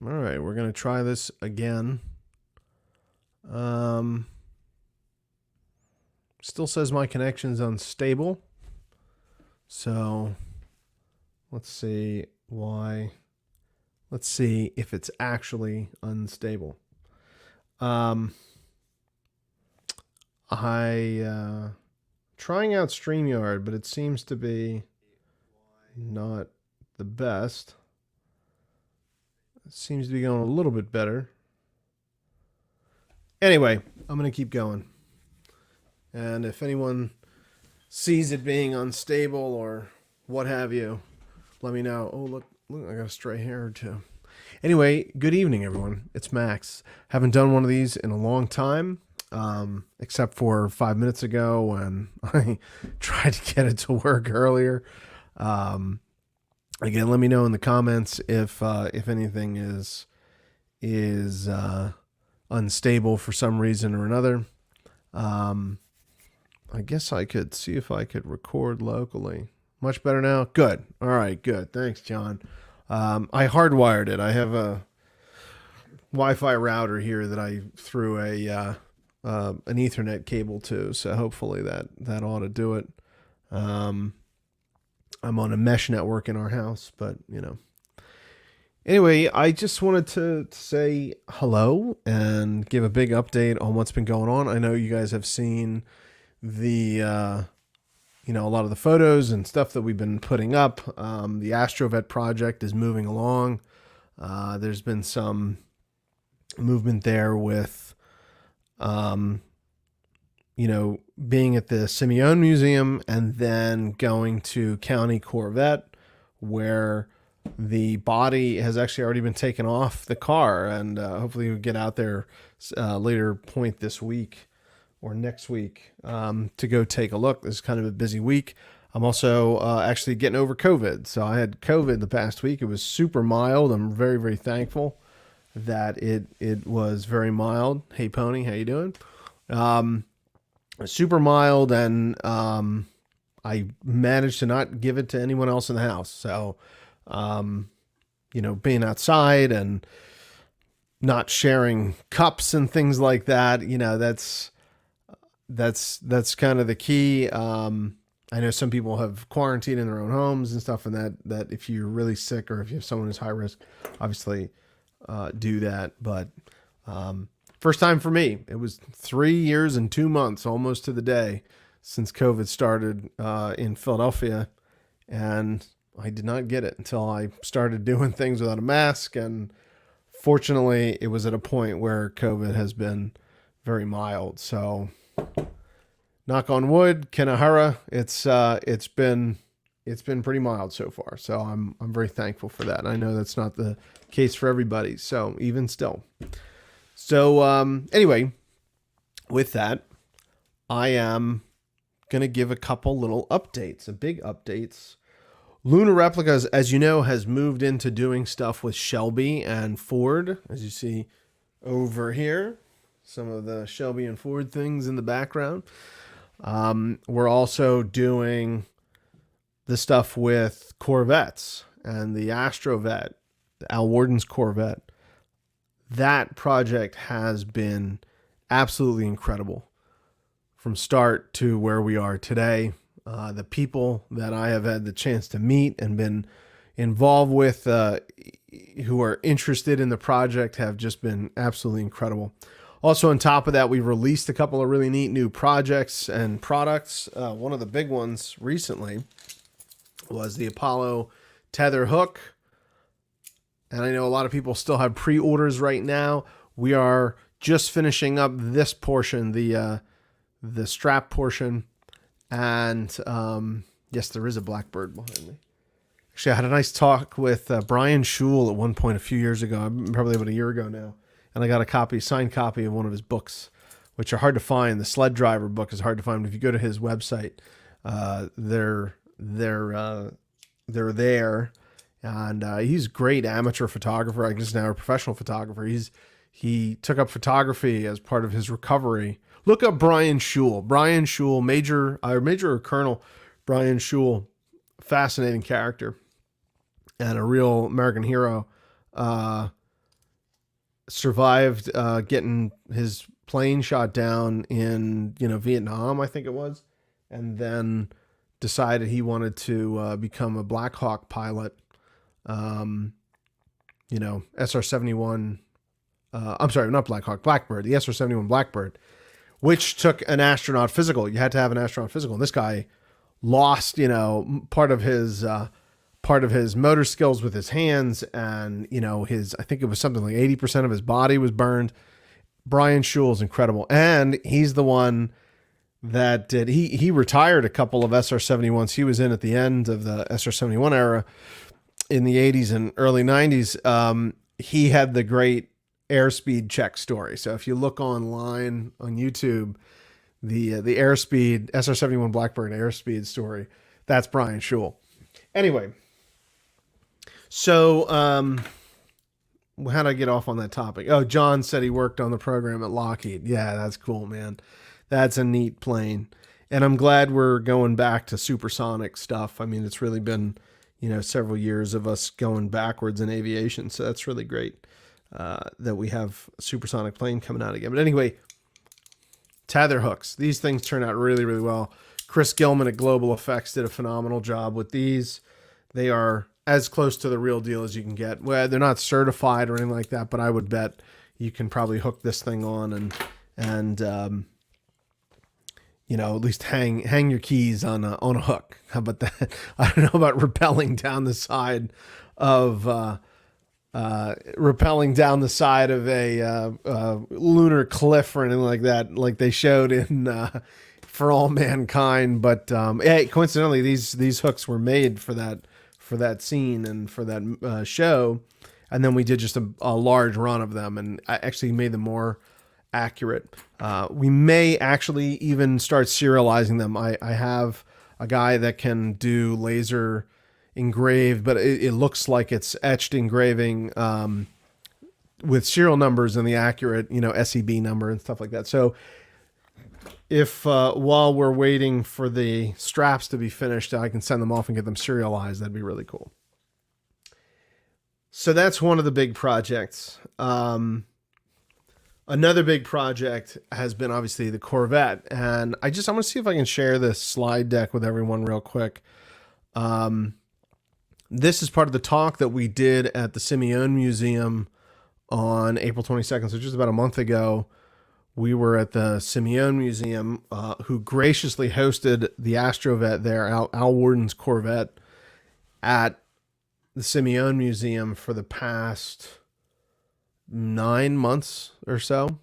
All right, we're going to try this again. Still says my connection's unstable. So let's see why. Let's see if it's actually unstable. I trying out StreamYard, but it seems to be not the best. It seems to be going a little bit better. Anyway, I'm going to keep going. And if anyone sees it being unstable or what have you, let me know. Oh, look, I got a stray hair or two. Anyway, good evening, everyone. It's Max. Haven't done one of these in a long time, except for 5 minutes ago when I tried to get it to work earlier. Again, let me know in the comments if anything is unstable for some reason or another. I guess I could see if I could record locally. Much better now? Good. All right, good. Thanks, John. I hardwired it. I have a Wi-Fi router here that I threw an Ethernet cable to, so hopefully that ought to do it. I'm on a mesh network in our house, but Anyway, I just wanted to say hello and give a big update on what's been going on. I know you guys have seen the a lot of the photos and stuff that we've been putting up. The Astrovet project is moving along. There's been some movement there with being at the Simeone Museum and then going to County Corvette, where the body has actually already been taken off the car, and hopefully we'll get out there later point this week or next week to go take a look. This is kind of a busy week. I'm also actually getting over COVID. So I had COVID the past week. It was super mild. I'm very, very thankful that it was very mild. Hey, Pony, how you doing? Super mild, and I managed to not give it to anyone else in the house. So being outside and not sharing cups and things like that, that's kind of the key. I know some people have quarantined in their own homes and stuff, and that if you're really sick or if you have someone who's high risk, obviously, do that. But, first time for me, it was 3 years and 2 months, almost to the day, since COVID started, in Philadelphia, and I did not get it until I started doing things without a mask. And fortunately, it was at a point where COVID has been very mild. So knock on wood, Kanahara, it's been pretty mild so far. So I'm very thankful for that. I know that's not the case for everybody. So even still. So anyway, with that, I am going to give a couple little updates, big updates. Lunar Replicas, as you know, has moved into doing stuff with Shelby and Ford, as you see over here. Some of the Shelby and Ford things in the background. We're also doing the stuff with Corvettes and the Astrovet, Al Warden's Corvette. That project has been absolutely incredible from start to where we are today. The people that I have had the chance to meet and been involved with, who are interested in the project, have just been absolutely incredible. Also, on top of that, we released a couple of really neat new projects and products. One of the big ones recently was the Apollo tether hook. And I know a lot of people still have pre-orders right now. We are just finishing up this portion, the strap portion. And yes, there is a blackbird behind me. Actually, I had a nice talk with Brian Schul at one point a few years ago, probably about a year ago now. And I got a signed copy of one of his books, which are hard to find. The Sled Driver book is hard to find. But if you go to his website, they're there. And he's a great amateur photographer. I guess now a professional photographer. He took up photography as part of his recovery. Look up Brian Schul. Brian Schul, Major or Colonel Brian Schul, fascinating character and a real American hero. survived getting his plane shot down in Vietnam, I think it was, and then decided he wanted to become a Black Hawk pilot. SR-71. I'm sorry, not Black Hawk, Blackbird. The SR-71 Blackbird, which took an astronaut physical. You had to have an astronaut physical, and this guy lost, part of his motor skills with his hands, and I think it was something like 80% of his body was burned. Brian Schull is incredible, and he's the one that did. He retired a couple of SR-71s he was in at the end of the SR-71 era in the 80s and early 90s. He had the great airspeed check story. So if you look online on YouTube, the airspeed SR-71 Blackbird airspeed story, that's Brian Schull. Anyway, so how did I get off on that topic? Oh, John said he worked on the program at Lockheed. Yeah, that's cool, man. That's a neat plane. And I'm glad we're going back to supersonic stuff. I mean, it's really been, several years of us going backwards in aviation. So that's really great that we have a supersonic plane coming out again. But anyway, tether hooks. These things turn out really, really well. Chris Gilman at Global Effects did a phenomenal job with these. They are as close to the real deal as you can get. Well, they're not certified or anything like that, but I would bet you can probably hook this thing on and at least hang your keys on a hook. How about that? I don't know about rappelling down the side of a lunar cliff or anything like that, like they showed in For All Mankind. But hey, coincidentally, these hooks were made for that scene and for that show, and then we did just a large run of them, and I actually made them more accurate. We may actually even start serializing them. I have a guy that can do laser engraved, but it looks like it's etched engraving with serial numbers and the accurate, SEB number and stuff like that. So if while we're waiting for the straps to be finished, I can send them off and get them serialized, that'd be really cool. So that's one of the big projects. Another big project has been obviously the Corvette, and I want to see if I can share this slide deck with everyone real quick. This is part of the talk that we did at the Simeone Museum on April 22nd, so just about a month ago. We were at the Simeone Museum, who graciously hosted the Astrovet there, Al Warden's Corvette, at the Simeone Museum for the past 9 months or so,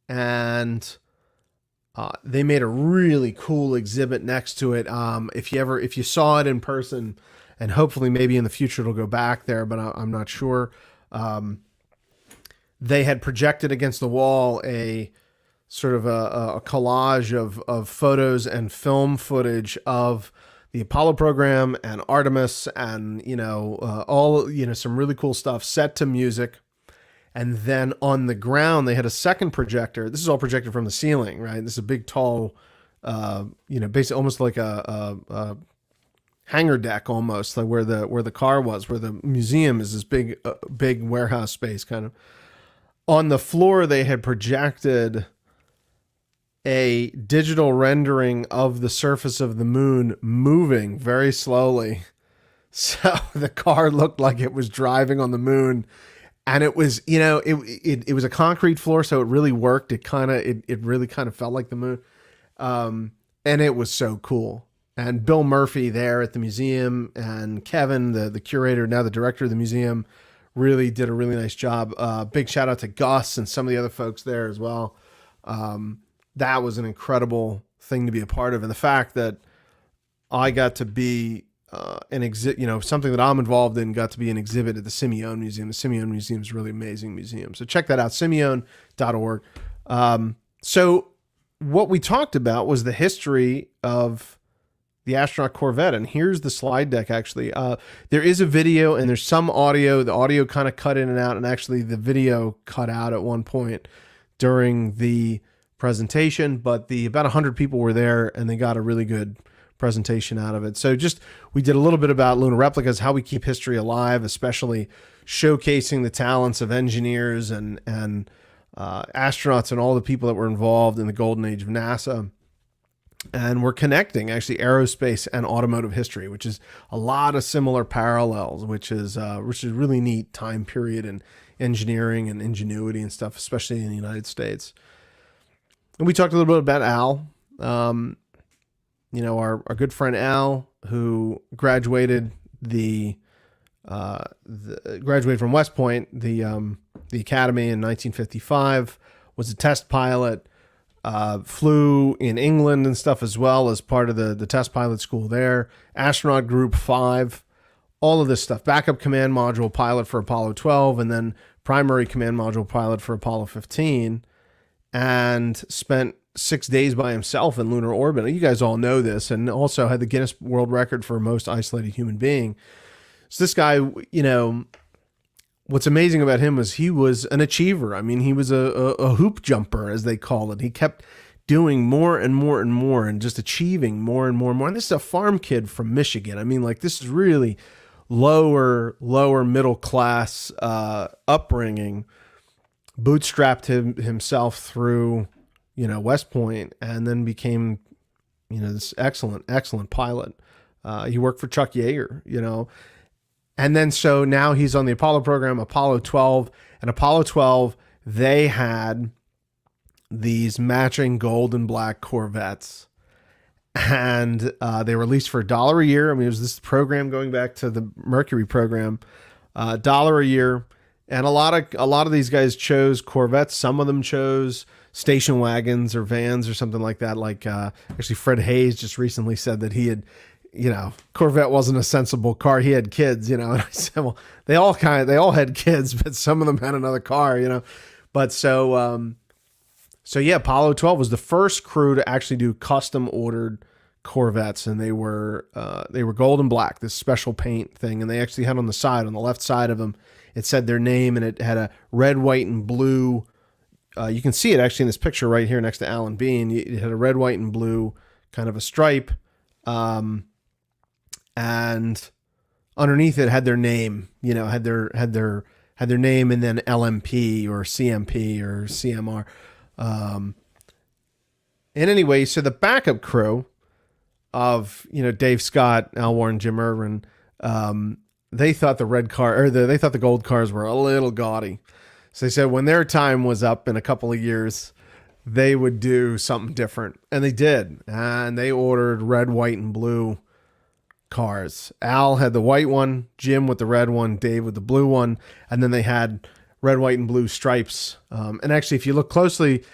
and they made a really cool exhibit next to it. If you saw it in person, and hopefully maybe in the future it'll go back there, but I'm not sure. They had projected against the wall a sort of a collage of photos and film footage of the Apollo program and Artemis, and some really cool stuff set to music. And then on the ground, they had a second projector. This is all projected from the ceiling, right? This is a big, tall, basically almost like a hangar deck, almost like where the car was, where the museum is this big warehouse space kind of. On the floor, they had projected a digital rendering of the surface of the moon moving very slowly. So the car looked like it was driving on the moon. And it was, it was a concrete floor, so it really worked. It really kind of felt like the moon. And it was so cool. And Bill Murphy there at the museum, and Kevin, the curator, now the director of the museum, really did a really nice job. Big shout out to Gus and some of the other folks there as well. That was an incredible thing to be a part of. And the fact that I got to be an exhibit, something that I'm involved in, got to be an exhibit at the Simeone Museum. The Simeone Museum is a really amazing museum. So check that out, simeone.org. So what we talked about was the history of the astronaut Corvette. And here's the slide deck, actually. There is a video and there's some audio. The audio kind of cut in and out, and actually the video cut out at one point during the presentation, but about 100 people were there and they got a really good presentation out of it. So we did a little bit about lunar replicas, how we keep history alive, especially showcasing the talents of engineers and astronauts and all the people that were involved in the golden age of NASA. And we're connecting actually aerospace and automotive history, which is a lot of similar parallels, which is really neat time period in engineering and ingenuity and stuff, especially in the United States. And we talked a little bit about Al, our good friend Al, who graduated graduated from West Point, the academy in 1955, was a test pilot. Flew in England and stuff as well as part of the test pilot school there. Astronaut Group 5, all of this stuff. Backup command module pilot for Apollo 12, and then primary command module pilot for Apollo 15, and spent 6 days by himself in lunar orbit. You guys all know this, and also had the Guinness World Record for most isolated human being. So this guy, what's amazing about him was he was an achiever. I mean, he was a hoop jumper, as they call it. He kept doing more and more and more and just achieving more and more and more. And this is a farm kid from Michigan. I mean, like, this is really lower middle class upbringing. Bootstrapped himself through, West Point, and then became, this excellent pilot. He worked for Chuck Yeager, And then so now he's on the Apollo program, Apollo 12. And Apollo 12, they had these matching gold and black Corvettes. And they were leased for $1 a year. I mean, it was this program going back to the Mercury program, $1 a year. And a lot of these guys chose Corvettes. Some of them chose station wagons or vans or something like that. Like actually, Fred Hayes just recently said that he had, Corvette wasn't a sensible car. He had kids, and I said, well, they all had kids, but some of them had another car, But so yeah, Apollo 12 was the first crew to actually do custom ordered Corvettes, and they were gold and black, this special paint thing, and they actually had on the left side of them, it said their name, and it had a red, white, and blue. You can see it actually in this picture right here next to Alan Bean. It had a red, white, and blue kind of a stripe. And underneath it had their name, had their name, and then LMP or CMP or CMR. And anyway, so the backup crew of, Dave Scott, Al Warren, Jim Irwin, they thought they thought the gold cars were a little gaudy. So they said when their time was up in a couple of years, they would do something different. And they did. And they ordered red, white, and blue cars. Al had the white one, Jim with the red one, Dave with the blue one, and then they had red, white, and blue stripes. And actually, if you look closely,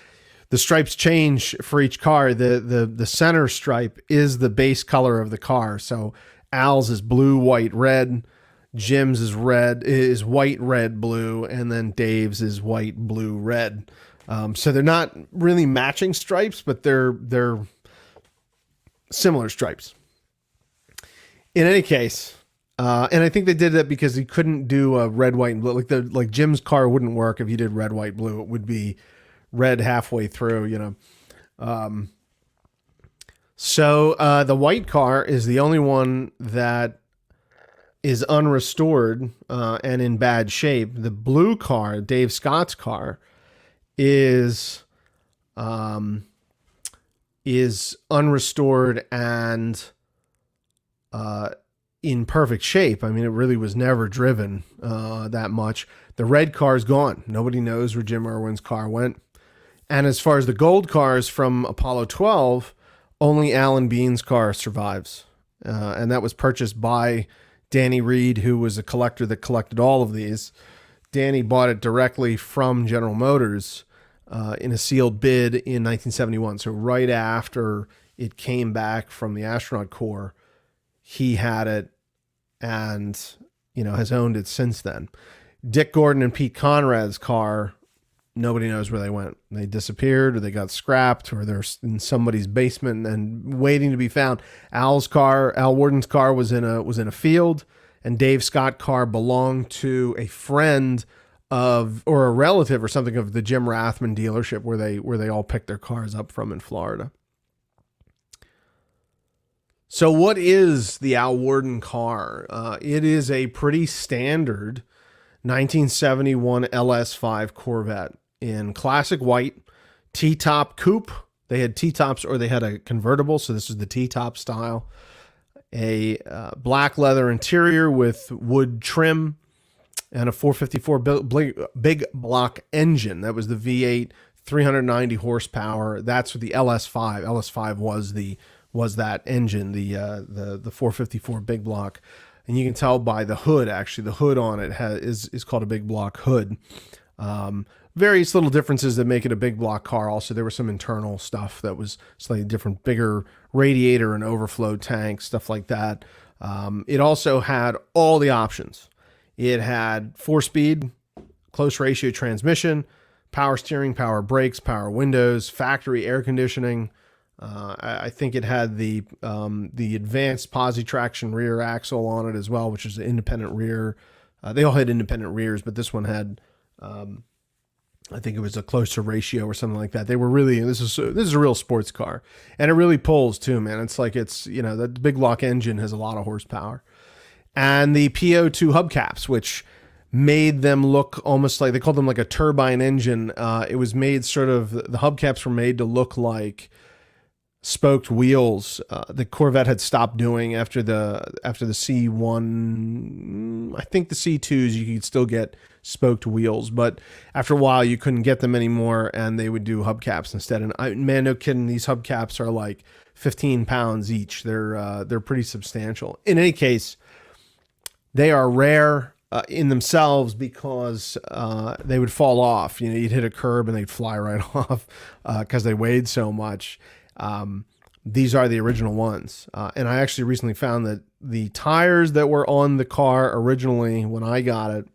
the stripes change for each car. The center stripe is the base color of the car. So Al's is blue, white, red. Jim's is white, red, blue, and then Dave's is white, blue, red. So they're not really matching stripes, but they're similar stripes. In any case, and I think they did that because he couldn't do a red, white, and blue. Like Jim's car wouldn't work if you did red, white, blue. It would be red halfway through, So the white car is the only one that is unrestored and in bad shape. The blue car, Dave Scott's car, is unrestored and in perfect shape. I mean, it really was never driven that much. The red car is gone. Nobody knows where Jim Irwin's car went. And as far as the gold cars from Apollo 12, only Alan Bean's car survives. And that was purchased by Danny Reed, who was a collector that collected all of these. Danny bought it directly from General Motors in a sealed bid in 1971. So right after it came back from the astronaut corps, he had it and, has owned it since then. Dick Gordon and Pete Conrad's car, nobody knows where they went. They disappeared, or they got scrapped, or they're in somebody's basement and waiting to be found. Al Warden's car was in a field, and Dave Scott's car belonged to a friend or a relative or something of the Jim Rathman dealership where they all picked their cars up from in Florida. So what is the Al Warden car? It is a pretty standard 1971 LS5 Corvette in classic white, T-top coupe. They had T-tops or they had a convertible, so this is the T-top style. A black leather interior with wood trim and a 454 big block engine. That was the V8, 390 horsepower. That's what the LS5. LS5 was that engine, the 454 big block. And you can tell by the hood, actually, the hood on it is called a big block hood. Various little differences that make it a big block car. Also, there was some internal stuff that was slightly different, bigger radiator and overflow tank, stuff like that. It also had all the options. It had 4-speed, close ratio transmission, power steering, power brakes, power windows, factory air conditioning. I think it had the advanced posi traction rear axle on it as well, which is an independent rear. They all had independent rears, but this one had, I think it was a closer ratio or something like that. They were really, this is a real sports car, and it really pulls too, man. It's like the big block engine has a lot of horsepower, and the PO2 hubcaps, which made them look almost like, they called them like a turbine engine. It was made sort of, the hubcaps were made to look like spoked wheels. The Corvette had stopped doing after the C1. I think the C2s you could still get spoked wheels, but after a while you couldn't get them anymore, and they would do hubcaps instead. And man, no kidding, these hubcaps are like 15 pounds each. They're pretty substantial. In any case, they are rare in themselves because they would fall off. You'd hit a curb and they'd fly right off because they weighed so much. These are the original ones. And I actually recently found that the tires that were on the car originally when I got it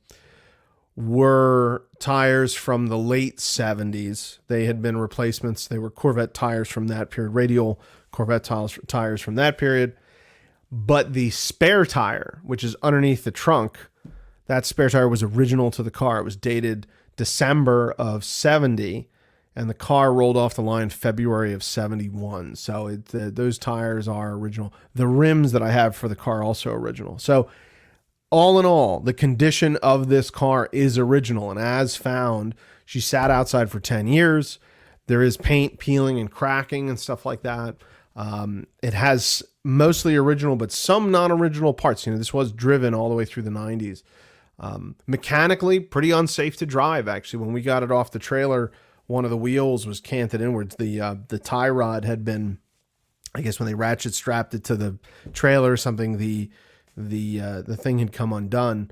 were tires from the late 70s. They had been replacements. They were Corvette tires from that period, radial Corvette tires from that period. But the spare tire, which is underneath the trunk, that spare tire was original to the car. It was dated December of 70. And the car rolled off the line February of 71. So those tires are original. The rims that I have for the car are also original. So all in all, the condition of this car is original. And as found, she sat outside for 10 years. There is paint peeling and cracking and stuff like that. It has mostly original, but some non-original parts. This was driven all the way through the 90s. Mechanically, pretty unsafe to drive, actually. When we got it off the trailer, one of the wheels was canted inwards. The tie rod had been, I guess when they ratchet strapped it to the trailer or something, the thing had come undone.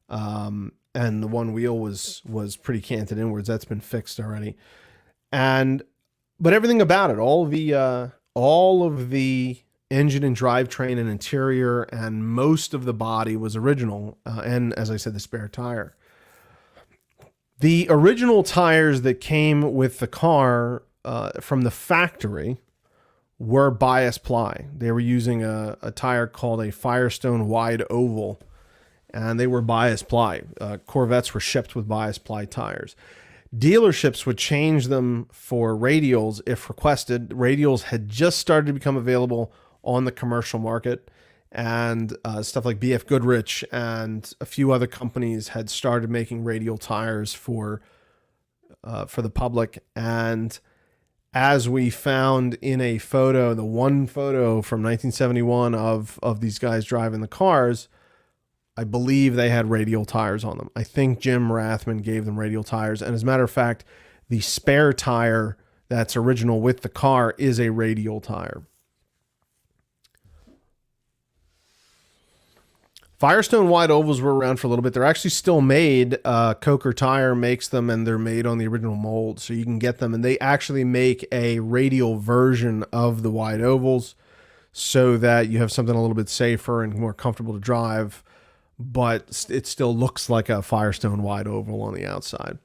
And the one wheel was pretty canted inwards. That's been fixed already. But everything about it, all of the engine and drivetrain and interior and most of the body was original. And as I said, the spare tire. The original tires that came with the car from the factory were bias ply. They were using a tire called a Firestone wide oval, and they were bias ply. Corvettes were shipped with bias ply tires. Dealerships would change them for radials if requested. Radials had just started to become available on the commercial market. And stuff like BF Goodrich and a few other companies had started making radial tires for the public. And as we found in a photo, the one photo from 1971 of these guys driving the cars, I believe they had radial tires on them. I think Jim Rathman gave them radial tires. And as a matter of fact, the spare tire that's original with the car is a radial tire. Firestone wide ovals were around for a little bit. They're actually still made. Coker Tire makes them, and they're made on the original mold, so you can get them. And they actually make a radial version of the wide ovals so that you have something a little bit safer and more comfortable to drive, but it still looks like a Firestone wide oval on the outside.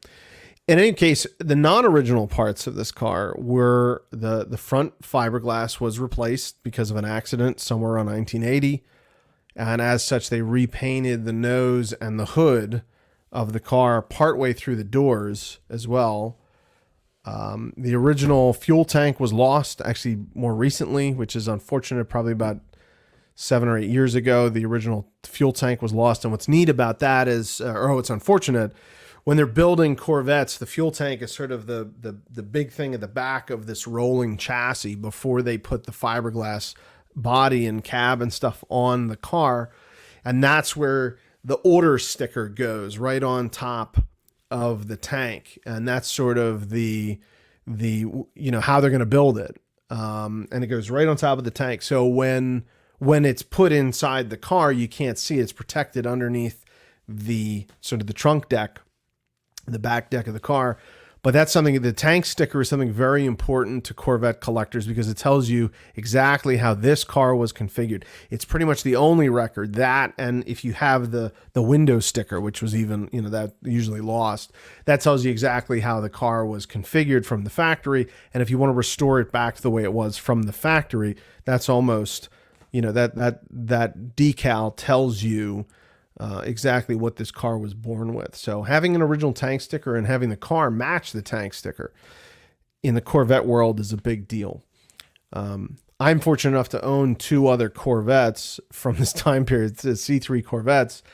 In any case, the non-original parts of this car were the front fiberglass was replaced because of an accident somewhere around 1980. And as such, they repainted the nose and the hood of the car partway through the doors as well. The original fuel tank was lost actually more recently, which is unfortunate, probably about 7 or 8 years ago. The original fuel tank was lost. And what's neat about that is, it's unfortunate, when they're building Corvettes, the fuel tank is sort of the big thing at the back of this rolling chassis before they put the fiberglass body and cab and stuff on the car. And that's where the order sticker goes, right on top of the tank. And that's sort of the how they're going to build it. And it goes right on top of the tank. So when it's put inside the car, you can't see it. It's protected underneath the sort of the trunk deck, the back deck of the car. But that's something, the tank sticker is something very important to Corvette collectors because it tells you exactly how this car was configured. It's pretty much the only record, that, and if you have the window sticker, which was even, that usually lost, that tells you exactly how the car was configured from the factory. And if you want to restore it back to the way it was from the factory, that's almost, that decal tells you exactly what this car was born with. So having an original tank sticker and having the car match the tank sticker in the Corvette world is a big deal. I'm fortunate enough to own 2 other Corvettes from this time period, the C3 Corvettes,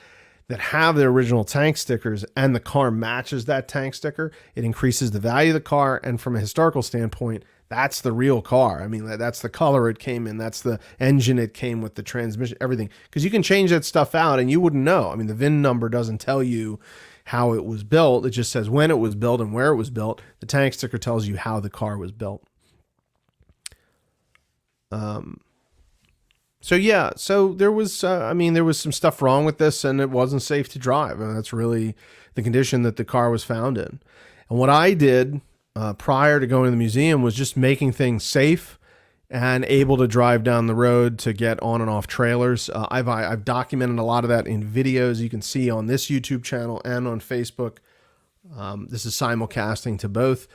that have the original tank stickers, and the car matches that tank sticker. It increases the value of the car, and from a historical standpoint, that's the real car. I mean, that's the color it came in. That's the engine it came with, the transmission, everything. Because you can change that stuff out and you wouldn't know. I mean, the VIN number doesn't tell you how it was built. It just says when it was built and where it was built. The tank sticker tells you how the car was built. So there was, there was some stuff wrong with this, and it wasn't safe to drive. And that's really the condition that the car was found in. And what I did prior to going to the museum was just making things safe and able to drive down the road to get on and off trailers. I've documented a lot of that in videos you can see on this YouTube channel and on Facebook. This is simulcasting to both.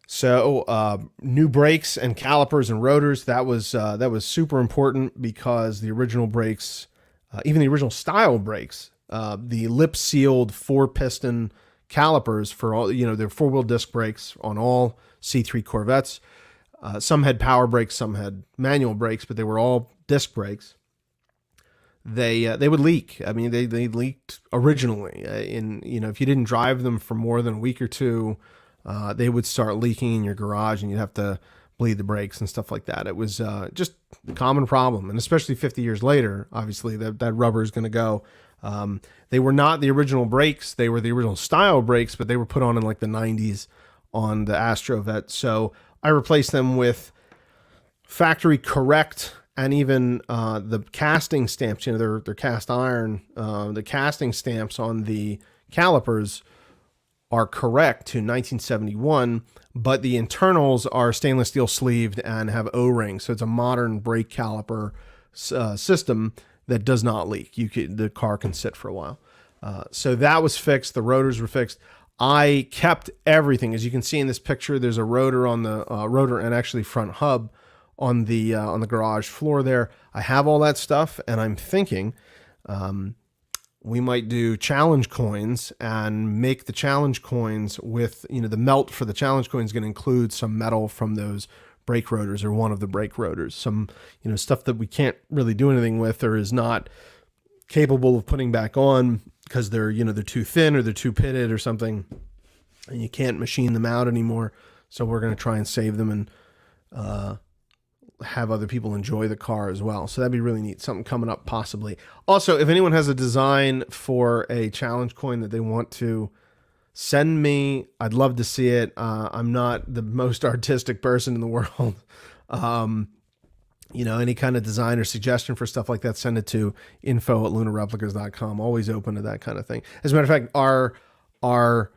So new brakes and calipers and rotors, that was super important because the original brakes, even the original style brakes, the lip sealed 4-piston calipers for all, they're 4-wheel disc brakes on all C3 Corvettes. Some had power brakes, some had manual brakes, but they were all disc brakes. They would leak. I mean, they leaked originally. If you didn't drive them for more than a week or two, they would start leaking in your garage, and you'd have to bleed the brakes and stuff like that. It was just a common problem, and especially 50 years later, obviously that rubber is going to go. They were not the original brakes; they were the original style brakes, but they were put on in like the 90s on the Astrovet. So I replaced them with factory correct, and even the casting stamps. They're cast iron. The casting stamps on the calipers are correct to 1971, but the internals are stainless steel sleeved and have O-rings. So it's a modern brake caliper system that does not leak. The car can sit for a while. So that was fixed. The rotors were fixed. I kept everything. As you can see in this picture, there's a rotor on the rotor and actually front hub on the garage floor there. I have all that stuff, and I'm thinking we might do challenge coins and make the challenge coins with, the melt for the challenge coin is going to include some metal from those brake rotors or one of the brake rotors, some, stuff that we can't really do anything with or is not capable of putting back on because they're too thin or they're too pitted or something, and you can't machine them out anymore. So we're going to try and save them and have other people enjoy the car as well. So that'd be really neat. Something coming up possibly. Also, if anyone has a design for a challenge coin that they want to send me, I'd love to see it. I'm not the most artistic person in the world. Any kind of design or suggestion for stuff like that, send it to info@lunarreplicas.com. Always open to that kind of thing. As a matter of fact, our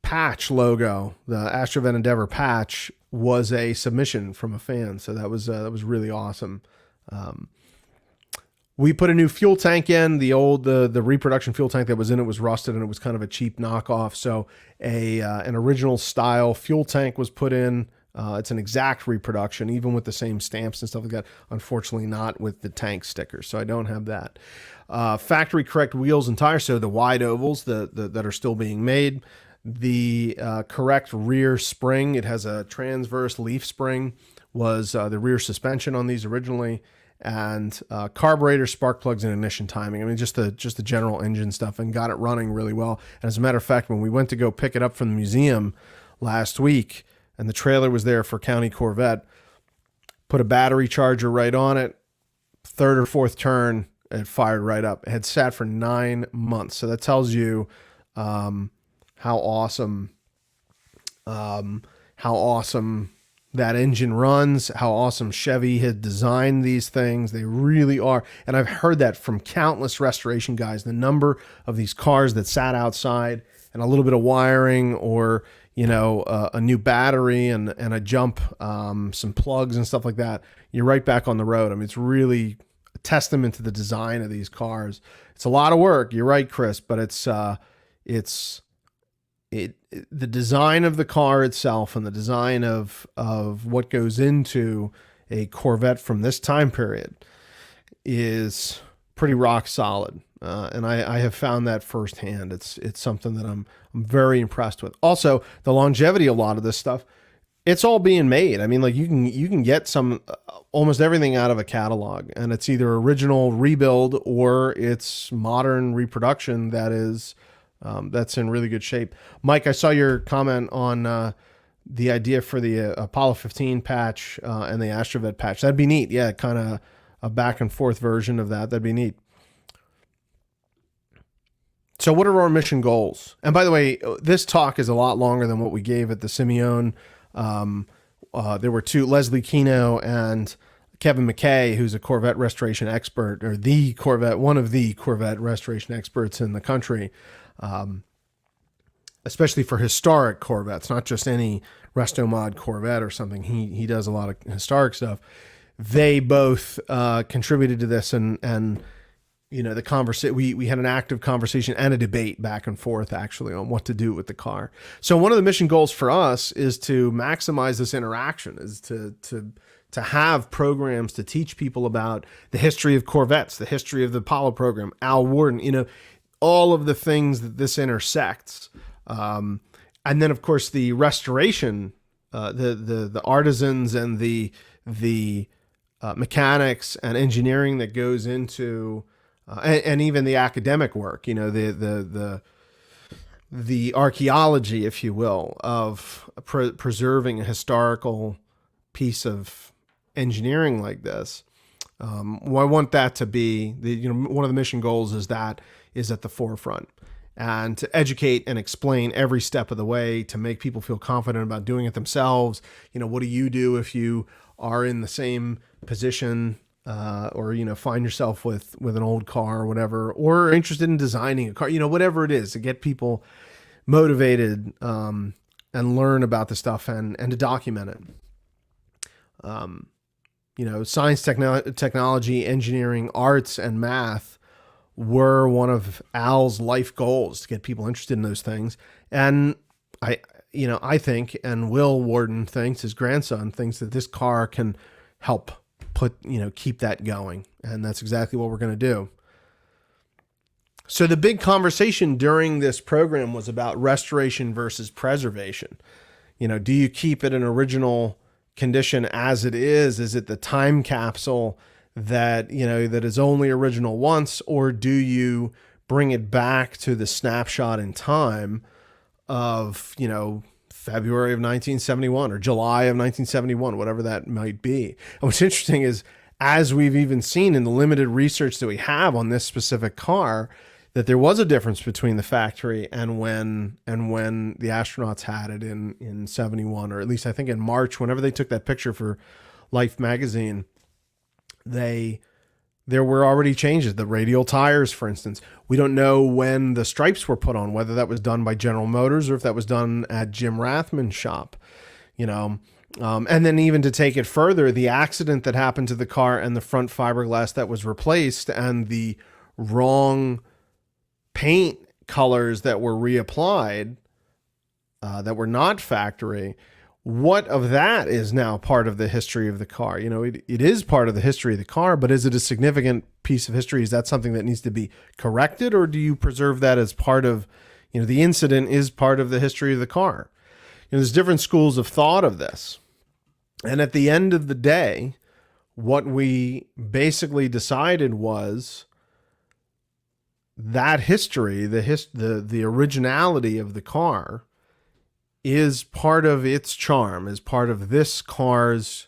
patch logo, the Astrovet Endeavor patch, was a submission from a fan. So that was really awesome. We put a new fuel tank in. The reproduction fuel tank that was in it was rusted, and it was kind of a cheap knockoff. So an original style fuel tank was put in. It's an exact reproduction, even with the same stamps and stuff like that. Unfortunately, not with the tank sticker, so I don't have that. Factory correct wheels and tires, so the wide ovals that are still being made. The correct rear spring, it has a transverse leaf spring, was the rear suspension on these originally, and carburetor, spark plugs, and ignition timing. I mean, just the general engine stuff, and got it running really well. And as a matter of fact, when we went to go pick it up from the museum last week, and the trailer was there for County Corvette, put a battery charger right on it, third or fourth turn, it fired right up. It had sat for 9 months. So that tells you how awesome that engine runs, how awesome Chevy had designed these things. They really are. And I've heard that from countless restoration guys, the number of these cars that sat outside and a little bit of wiring, or, a new battery and a jump, some plugs and stuff like that. You're right back on the road. I mean, it's really a testament to the design of these cars. It's a lot of work. You're right, Chris, but the design of the car itself and the design of what goes into a Corvette from this time period is pretty rock solid. And I have found that firsthand. It's something that I'm very impressed with. Also, the longevity of a lot of this stuff, it's all being made. I mean, like you can get almost everything out of a catalog, and it's either original rebuild or it's modern reproduction that is that's in really good shape. Mike, I saw your comment on the idea for the Apollo 15 patch and the Astrovet patch. That'd be neat. Yeah, kind of a back and forth version of that. That'd be neat. So what are our mission goals? And by the way, this talk is a lot longer than what we gave at the Simeone. There were two, Leslie Kino and Kevin McKay, who's a Corvette restoration expert, or one of the Corvette restoration experts in the country, especially for historic Corvettes, not just any resto-mod Corvette or something. He does a lot of historic stuff. They both contributed to this, and the conversation, we had an active conversation and a debate back and forth actually on what to do with the car. So one of the mission goals for us is to maximize this interaction, is to have programs to teach people about the history of Corvettes, the history of the Apollo program, Al Worden, all of the things that this intersects. And then of course the restoration, the artisans and the mechanics and engineering that goes into and even the academic work, the archaeology, if you will, of preserving a historical piece of engineering like this. Well, I want that to be one of the mission goals is at the forefront, and to educate and explain every step of the way to make people feel confident about doing it themselves. What do you do if you are in the same position? Or find yourself with an old car or whatever, or interested in designing a car, whatever it is, to get people motivated and learn about the stuff and to document it. Science, technology, engineering, arts, and math were one of Al's life goals, to get people interested in those things. And I think, and Will Worden thinks, his grandson thinks, that this car can help keep that going. And that's exactly what we're going to do. So the big conversation during this program was about restoration versus preservation. Do you keep it in original condition as it is? Is it the time capsule that is only original once, or do you bring it back to the snapshot in time of, February of 1971 or July of 1971, whatever that might be? And what's interesting is, as we've even seen in the limited research that we have on this specific car, that there was a difference between the factory and when the astronauts had it in 71, or at least I think in March, whenever they took that picture for Life magazine, there were already changes. The radial tires, for instance, we don't know when the stripes were put on, whether that was done by General Motors or if that was done at Jim Rathman's shop, and then even to take it further, the accident that happened to the car and the front fiberglass that was replaced and the wrong paint colors that were reapplied, that were not factory. What of that is now part of the history of the car? It is part of the history of the car, but is it a significant piece of history? Is that something that needs to be corrected, or do you preserve that as part of, the incident is part of the history of the car? There's different schools of thought of this. And at the end of the day, what we basically decided was that history, the originality of the car is part of its charm, is part of this car's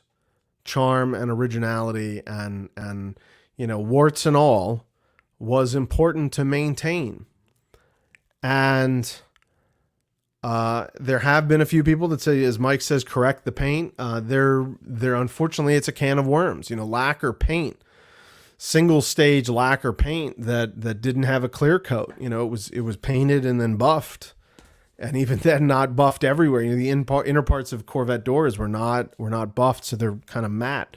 charm and originality, and warts and all, was important to maintain. And there have been a few people that say, as Mike says, correct the paint. There unfortunately, it's a can of worms. Lacquer paint, single stage lacquer paint that didn't have a clear coat. It was painted and then buffed, and even then not buffed everywhere. The inner parts of Corvette doors were not buffed, so they're kind of matte.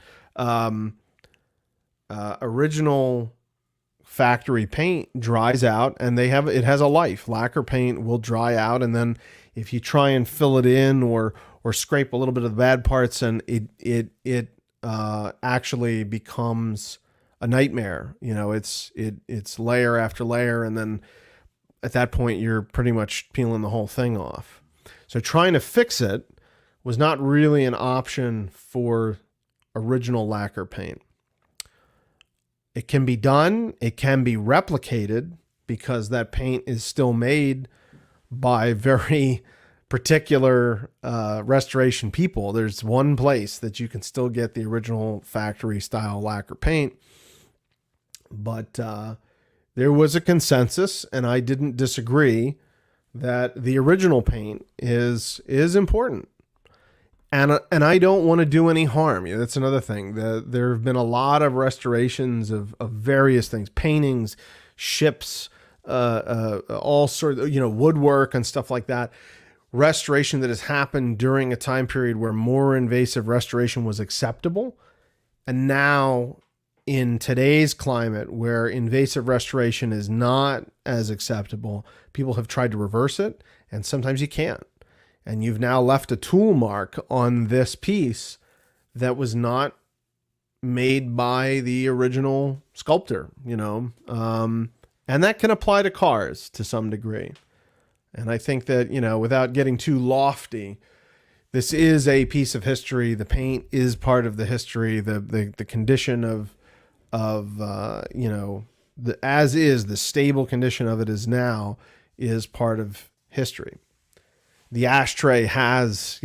Original factory paint dries out, and it has a life. Lacquer paint will dry out, and then if you try and fill it in or scrape a little bit of the bad parts, and it actually becomes a nightmare. It's layer after layer, and then at that point you're pretty much peeling the whole thing off. So trying to fix it was not really an option for original lacquer paint. It can be done. It can be replicated, because that paint is still made by very particular restoration people. There's one place that you can still get the original factory style lacquer paint. But there was a consensus, and I didn't disagree, that the original paint is important. And I don't want to do any harm. That's another thing. There have been a lot of restorations of various things, paintings, ships, all sorts of, woodwork and stuff like that. Restoration that has happened during a time period where more invasive restoration was acceptable. And now in today's climate, where invasive restoration is not as acceptable, people have tried to reverse it, and sometimes you can't. And you've now left a tool mark on this piece that was not made by the original sculptor, and that can apply to cars to some degree. And I think that, without getting too lofty, this is a piece of history. The paint is part of the history. The condition of as is, the stable condition of it is now, is part of history. The ashtray has,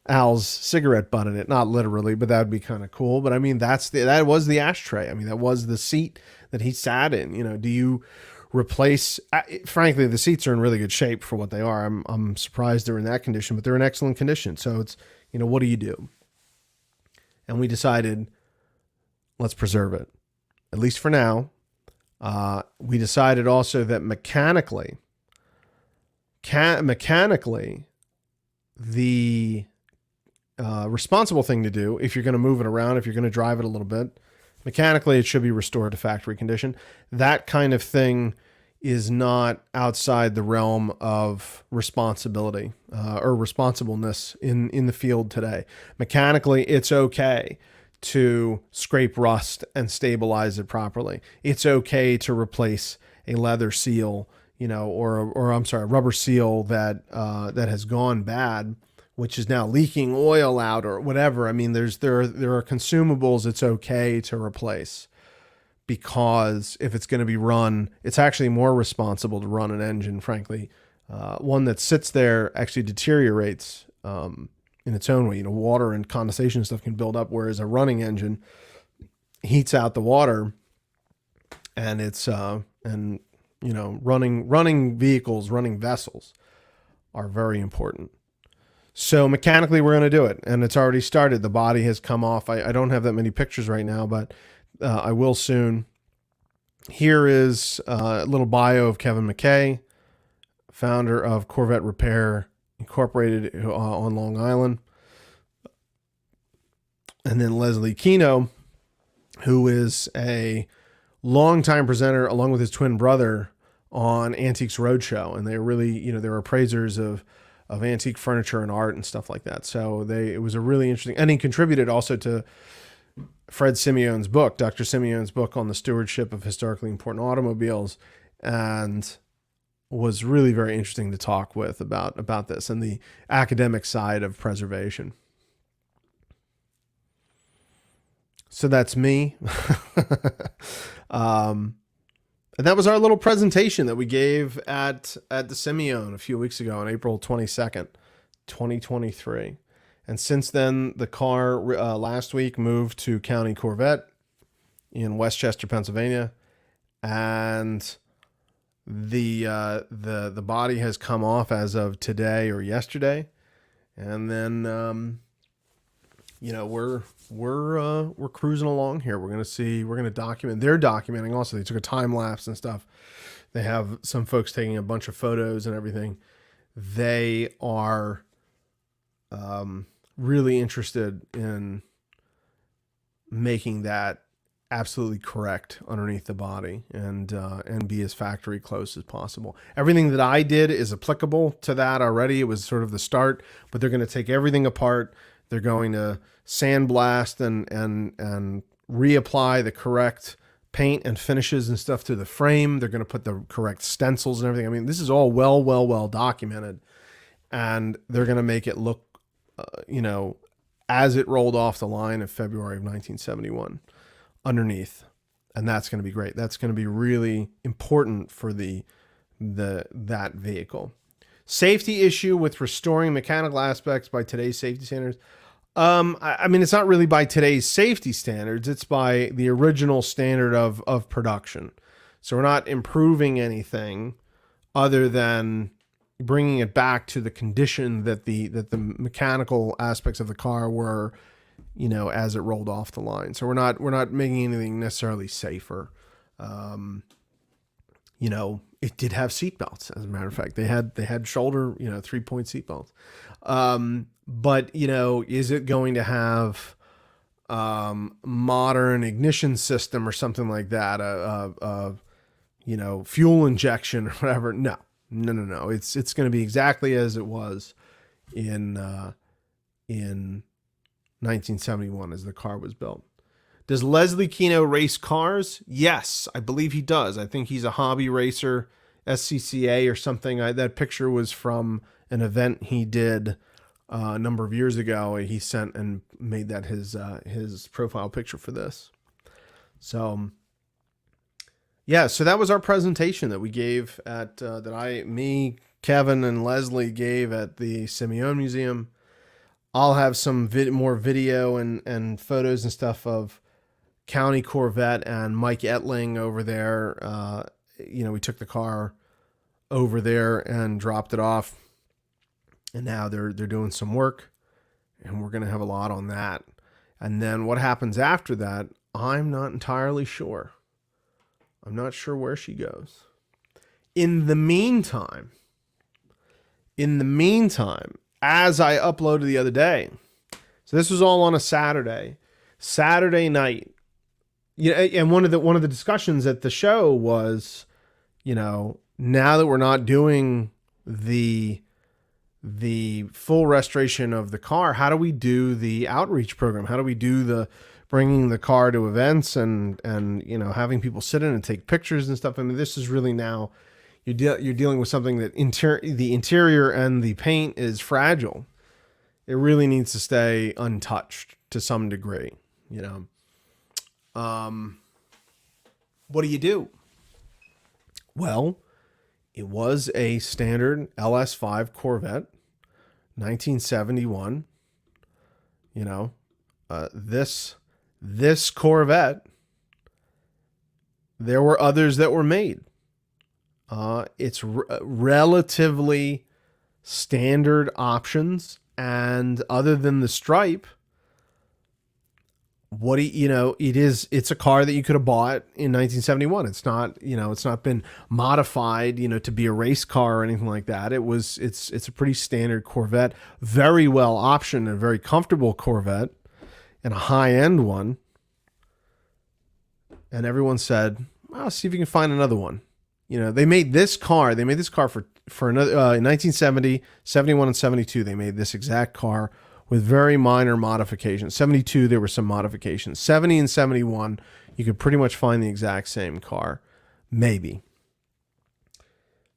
Al's cigarette butt in it. Not literally, but that would be kind of cool. But I mean, that was the ashtray. I mean, that was the seat that he sat in. Do you replace? Frankly, the seats are in really good shape for what they are. I'm surprised they're in that condition, but they're in excellent condition. So it's, what do you do? And we decided, let's preserve it, at least for now. We decided also that mechanically, the responsible thing to do, if you're going to move it around, if you're going to drive it a little bit, mechanically it should be restored to factory condition. That kind of thing is not outside the realm of responsibility or responsibleness in the field today. Mechanically, it's okay to scrape rust and stabilize it properly. It's okay to replace a leather seal, a rubber seal that has gone bad, which is now leaking oil out or whatever. I mean, there are consumables it's okay to replace, because if it's going to be run, it's actually more responsible to run an engine, frankly. One that sits there actually deteriorates in its own way. Water and condensation stuff can build up, whereas a running engine heats out the water, and it's running vehicles, running vessels are very important. So mechanically, we're going to do it, and it's already started. The body has come off. I don't have that many pictures right now, but I will soon. Here is a little bio of Kevin McKay, founder of Corvette Repair Incorporated on Long Island. And then Leslie Kino, who is a longtime presenter along with his twin brother on Antiques Roadshow. And they really, they're appraisers of antique furniture and art and stuff like that. So it was a really interesting, and he contributed also to Fred Simeone's book, Dr. Simeone's book on the stewardship of historically important automobiles, and was really very interesting to talk with about this and the academic side of preservation. So that's me. um, and that was our little presentation that we gave at the Simeon a few weeks ago on April 22nd, 2023. And since then, the car last week moved to County Corvette in Westchester, Pennsylvania, and the body has come off as of today or yesterday, and then we're cruising along here. We're gonna document. They're documenting also. They took a time lapse and stuff. They have some folks taking a bunch of photos and everything. They are really interested in making that absolutely correct underneath the body and be as factory close as possible. Everything that I did is applicable to that already. It was sort of the start, but they're going to take everything apart. They're going to sandblast and reapply the correct paint and finishes and stuff to the frame. They're going to put the correct stencils and everything. I mean, this is all well documented, and they're going to make it look, as it rolled off the line in February of 1971 underneath. And that's going to be great. That's going to be really important for that vehicle. Safety issue with restoring mechanical aspects by today's safety standards. I mean, it's not really by today's safety standards. It's by the original standard of production. So we're not improving anything other than bringing it back to the condition that the mechanical aspects of the car were, as it rolled off the line. So we're not making anything necessarily safer. It did have seatbelts. As a matter of fact, they had shoulder, 3-point seatbelts. But is it going to have modern ignition system or something like that? Fuel injection or whatever? No. It's going to be exactly as it was in 1971 as the car was built. Does Leslie Kino race cars? Yes, I believe he does. I think he's a hobby racer, SCCA or something. That picture was from an event he did a number of years ago. He sent and made that his profile picture for this. So yeah, so that was our presentation that we gave at me, Kevin, and Leslie gave at the Simeon Museum. I'll have some more video and photos and stuff of County Corvette and Mike Etling over there. We took the car over there and dropped it off, and now they're doing some work, and we're going to have a lot on that. And then what happens after that, I'm not entirely sure. I'm not sure where she goes. In the meantime, as I uploaded the other day, so this was all on a Saturday night. And one of the discussions at the show was, now that we're not doing the full restoration of the car, how do we do the outreach program? How do we do the bringing the car to events and having people sit in and take pictures and stuff? I mean, this is really now you're dealing with something that the interior and the paint is fragile. It really needs to stay untouched to some degree. What do you do? Well, it was a standard LS5 Corvette, 1971. This Corvette, there were others that were made. It's relatively standard options, and other than the stripe, it's a car that you could have bought in 1971. It's not, it's not been modified, to be a race car or anything like that. It's a pretty standard Corvette, very well optioned, and very comfortable Corvette, and a high-end one. And everyone said, well, see if you can find another one. They made this car for another, in 1970, 71 and 72, they made this exact car with very minor modifications. 72, there were some modifications. 70 and 71, you could pretty much find the exact same car, maybe.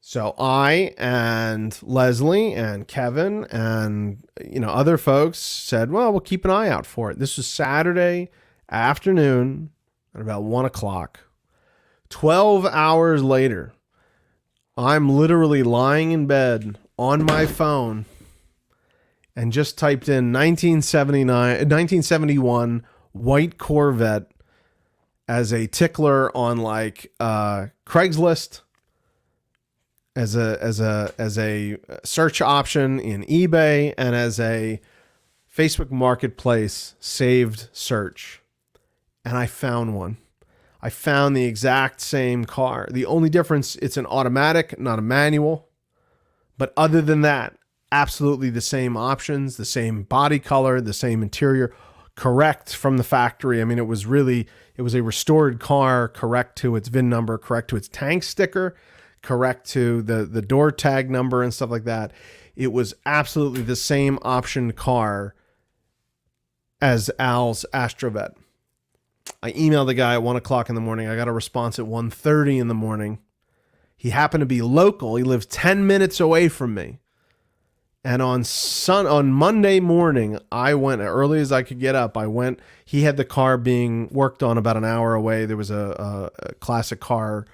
So I and Leslie and Kevin and other folks said, well, we'll keep an eye out for it. This was Saturday afternoon at about 1 o'clock. 12 hours later, I'm literally lying in bed on my phone and just typed in 1971 white Corvette as a tickler on like Craigslist, as a search option in eBay, and as a Facebook Marketplace saved search. And I found one. I found the exact same car. The only difference, it's an automatic, not a manual. But other than that, absolutely the same options, the same body color, the same interior, correct from the factory. I mean, it was a restored car, correct to its VIN number, correct to its tank sticker, correct to the door tag number and stuff like that. It was absolutely the same option car as Al's Astrovet. I emailed the guy at 1 o'clock in the morning. I got a response at 1:30 in the morning. He happened to be local. He lives 10 minutes away from me. And on Monday morning, I went early as I could get up. I went. He had the car being worked on about an hour away. There was a classic car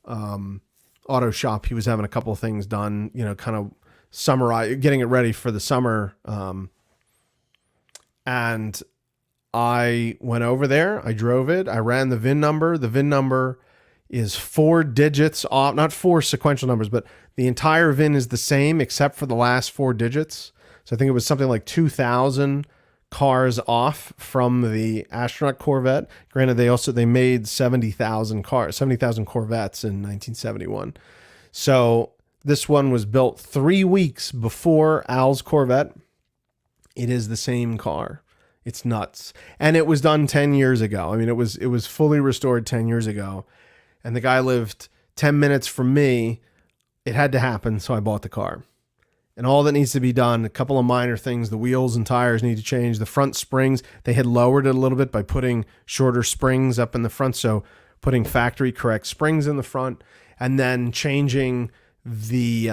auto shop. He was having a couple of things done, kind of getting it ready for the summer. And I went over there. I drove it. I ran the VIN number. The VIN number is 4 digits off, not 4 sequential numbers, but the entire VIN is the same except for the last 4 digits. So I think it was something like 2,000 cars off from the astronaut Corvette. Granted, they made 70,000 Corvettes in 1971. So this one was built 3 weeks before Al's Corvette. It is the same car. It's nuts. And it was done 10 years ago. I mean, it was fully restored 10 years ago. And the guy lived 10 minutes from me. It had to happen, so I bought the car. And all that needs to be done, a couple of minor things, the wheels and tires need to change. The front springs, they had lowered it a little bit by putting shorter springs up in the front, so putting factory correct springs in the front, and then changing the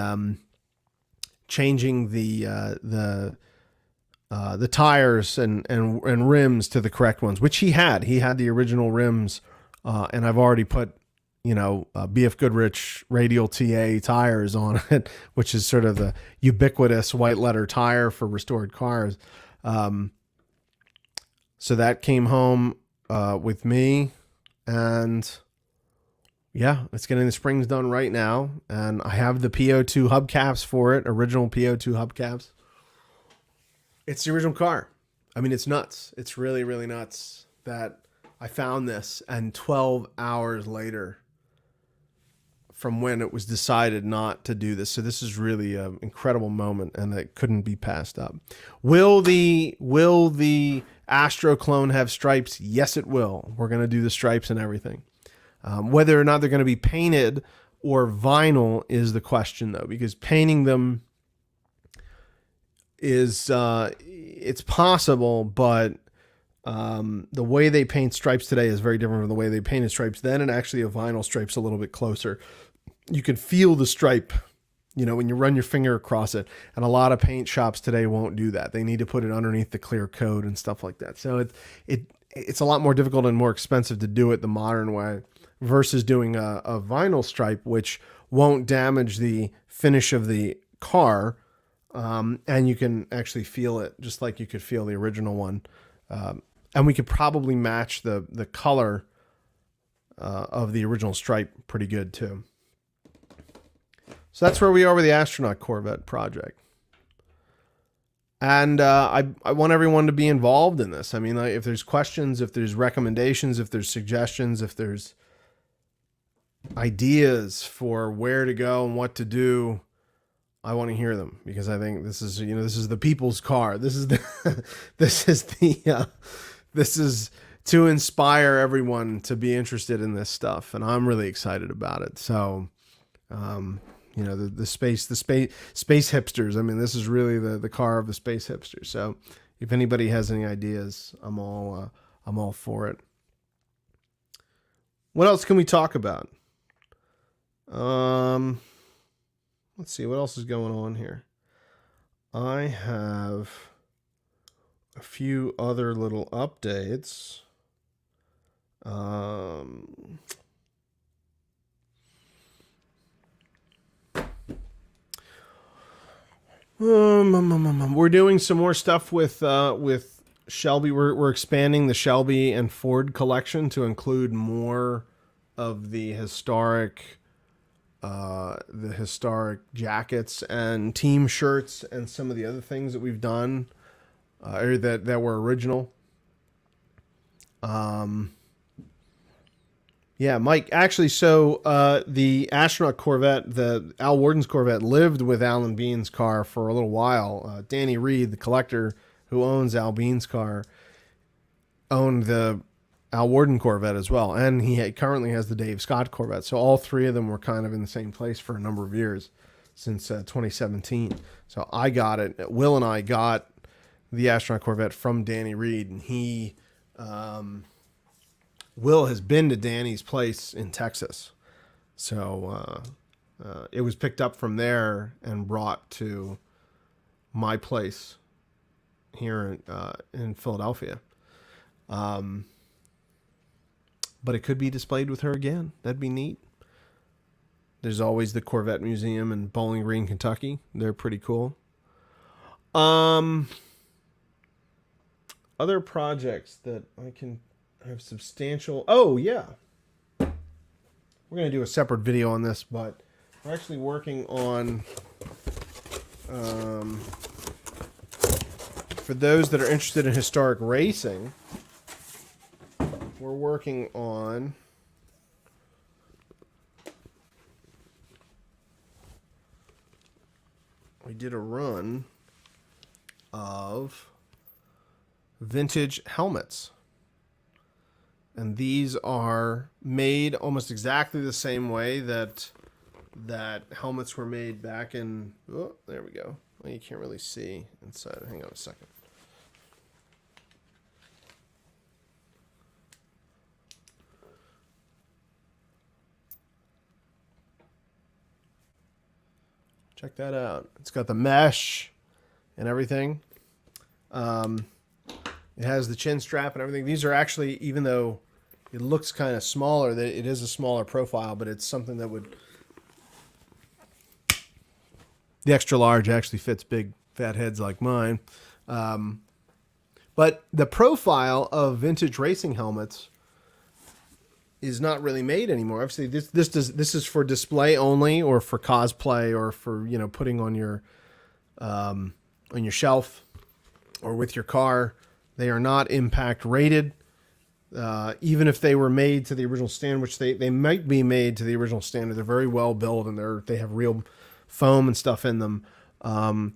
tires and rims to the correct ones, which he had. He had the original rims, and I've already put BF Goodrich radial TA tires on it, which is sort of the ubiquitous white letter tire for restored cars. So that came home with me, and yeah, it's getting the springs done right now. And I have the PO2 hubcaps for it, original PO2 hubcaps. It's the original car. I mean, it's nuts. It's really, really nuts that I found this, and 12 hours later from when it was decided not to do this. So this is really an incredible moment, and it couldn't be passed up. Will the Astro clone have stripes? Yes, it will. We're going to do the stripes and everything. Whether or not they're going to be painted or vinyl is the question, though, because painting them is it's possible, but the way they paint stripes today is very different from the way they painted stripes then, and actually a vinyl stripe's a little bit closer. You can feel the stripe, when you run your finger across it, and a lot of paint shops today won't do that. They need to put it underneath the clear coat and stuff like that. So it's a lot more difficult and more expensive to do it the modern way versus doing a vinyl stripe, which won't damage the finish of the car. And you can actually feel it just like you could feel the original one. And we could probably match the color of the original stripe pretty good too. So that's where we are with the astronaut Corvette project. And I want everyone to be involved in this. I mean, if there's questions, if there's recommendations, if there's suggestions, if there's ideas for where to go and what to do, I want to hear them, because I think this is the people's car. This is this is to inspire everyone to be interested in this stuff, and I'm really excited about it. So, the space hipsters. I mean, this is really the car of the space hipsters. So, if anybody has any ideas, I'm all for it. What else can we talk about? Let's see, what else is going on here? I have a few other little updates. Um, we're doing some more stuff with Shelby. We're expanding the Shelby and Ford collection to include more of the historic jackets and team shirts and some of the other things that we've done, or that were original. Yeah, Mike. Actually, so the astronaut Corvette, the Al Worden's Corvette, lived with Alan Bean's car for a little while. Danny Reed, the collector who owns Al Bean's car, owned the Al Worden Corvette as well, and currently has the Dave Scott Corvette. So all three of them were kind of in the same place for a number of years since 2017. So I got it. Will and I got the astronaut Corvette from Danny Reed, and Will has been to Danny's place in Texas. So it was picked up from there and brought to my place here in Philadelphia. But it could be displayed with her again. That'd be neat. There's always the Corvette Museum in Bowling Green, Kentucky. They're pretty cool. Other projects that I can have substantial... Oh, yeah. We're going to do a separate video on this, but we're actually working on... for those that are interested in historic racing, we're working on... We did a run of vintage helmets. And these are made almost exactly the same way that helmets were made back in... Oh, there we go. Well, you can't really see inside. Hang on a second. Check that out. It's got the mesh and everything. It has the chin strap and everything. These are actually, even though it looks kind of smaller, it is a smaller profile, but it's something that would... The extra large actually fits big fat heads like mine. But the profile of vintage racing helmets is not really made anymore. Obviously, this is for display only, or for cosplay, or for putting on your shelf or with your car. They are not impact rated. Even if they were made to the original standard, which they might be made to the original standard, they're very well built and they have real foam and stuff in them. The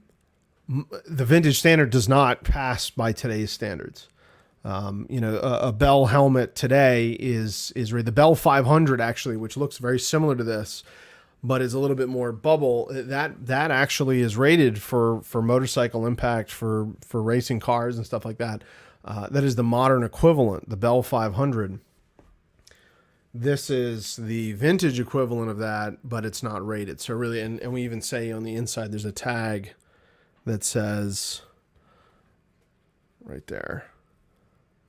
vintage standard does not pass by today's standards. A Bell helmet today is the Bell 500 actually, which looks very similar to this, but is a little bit more bubble. That actually is rated for motorcycle impact, for racing cars and stuff like that. That is the modern equivalent, the Bell 500. This is the vintage equivalent of that, but it's not rated. So really, and we even say on the inside, there's a tag that says right there.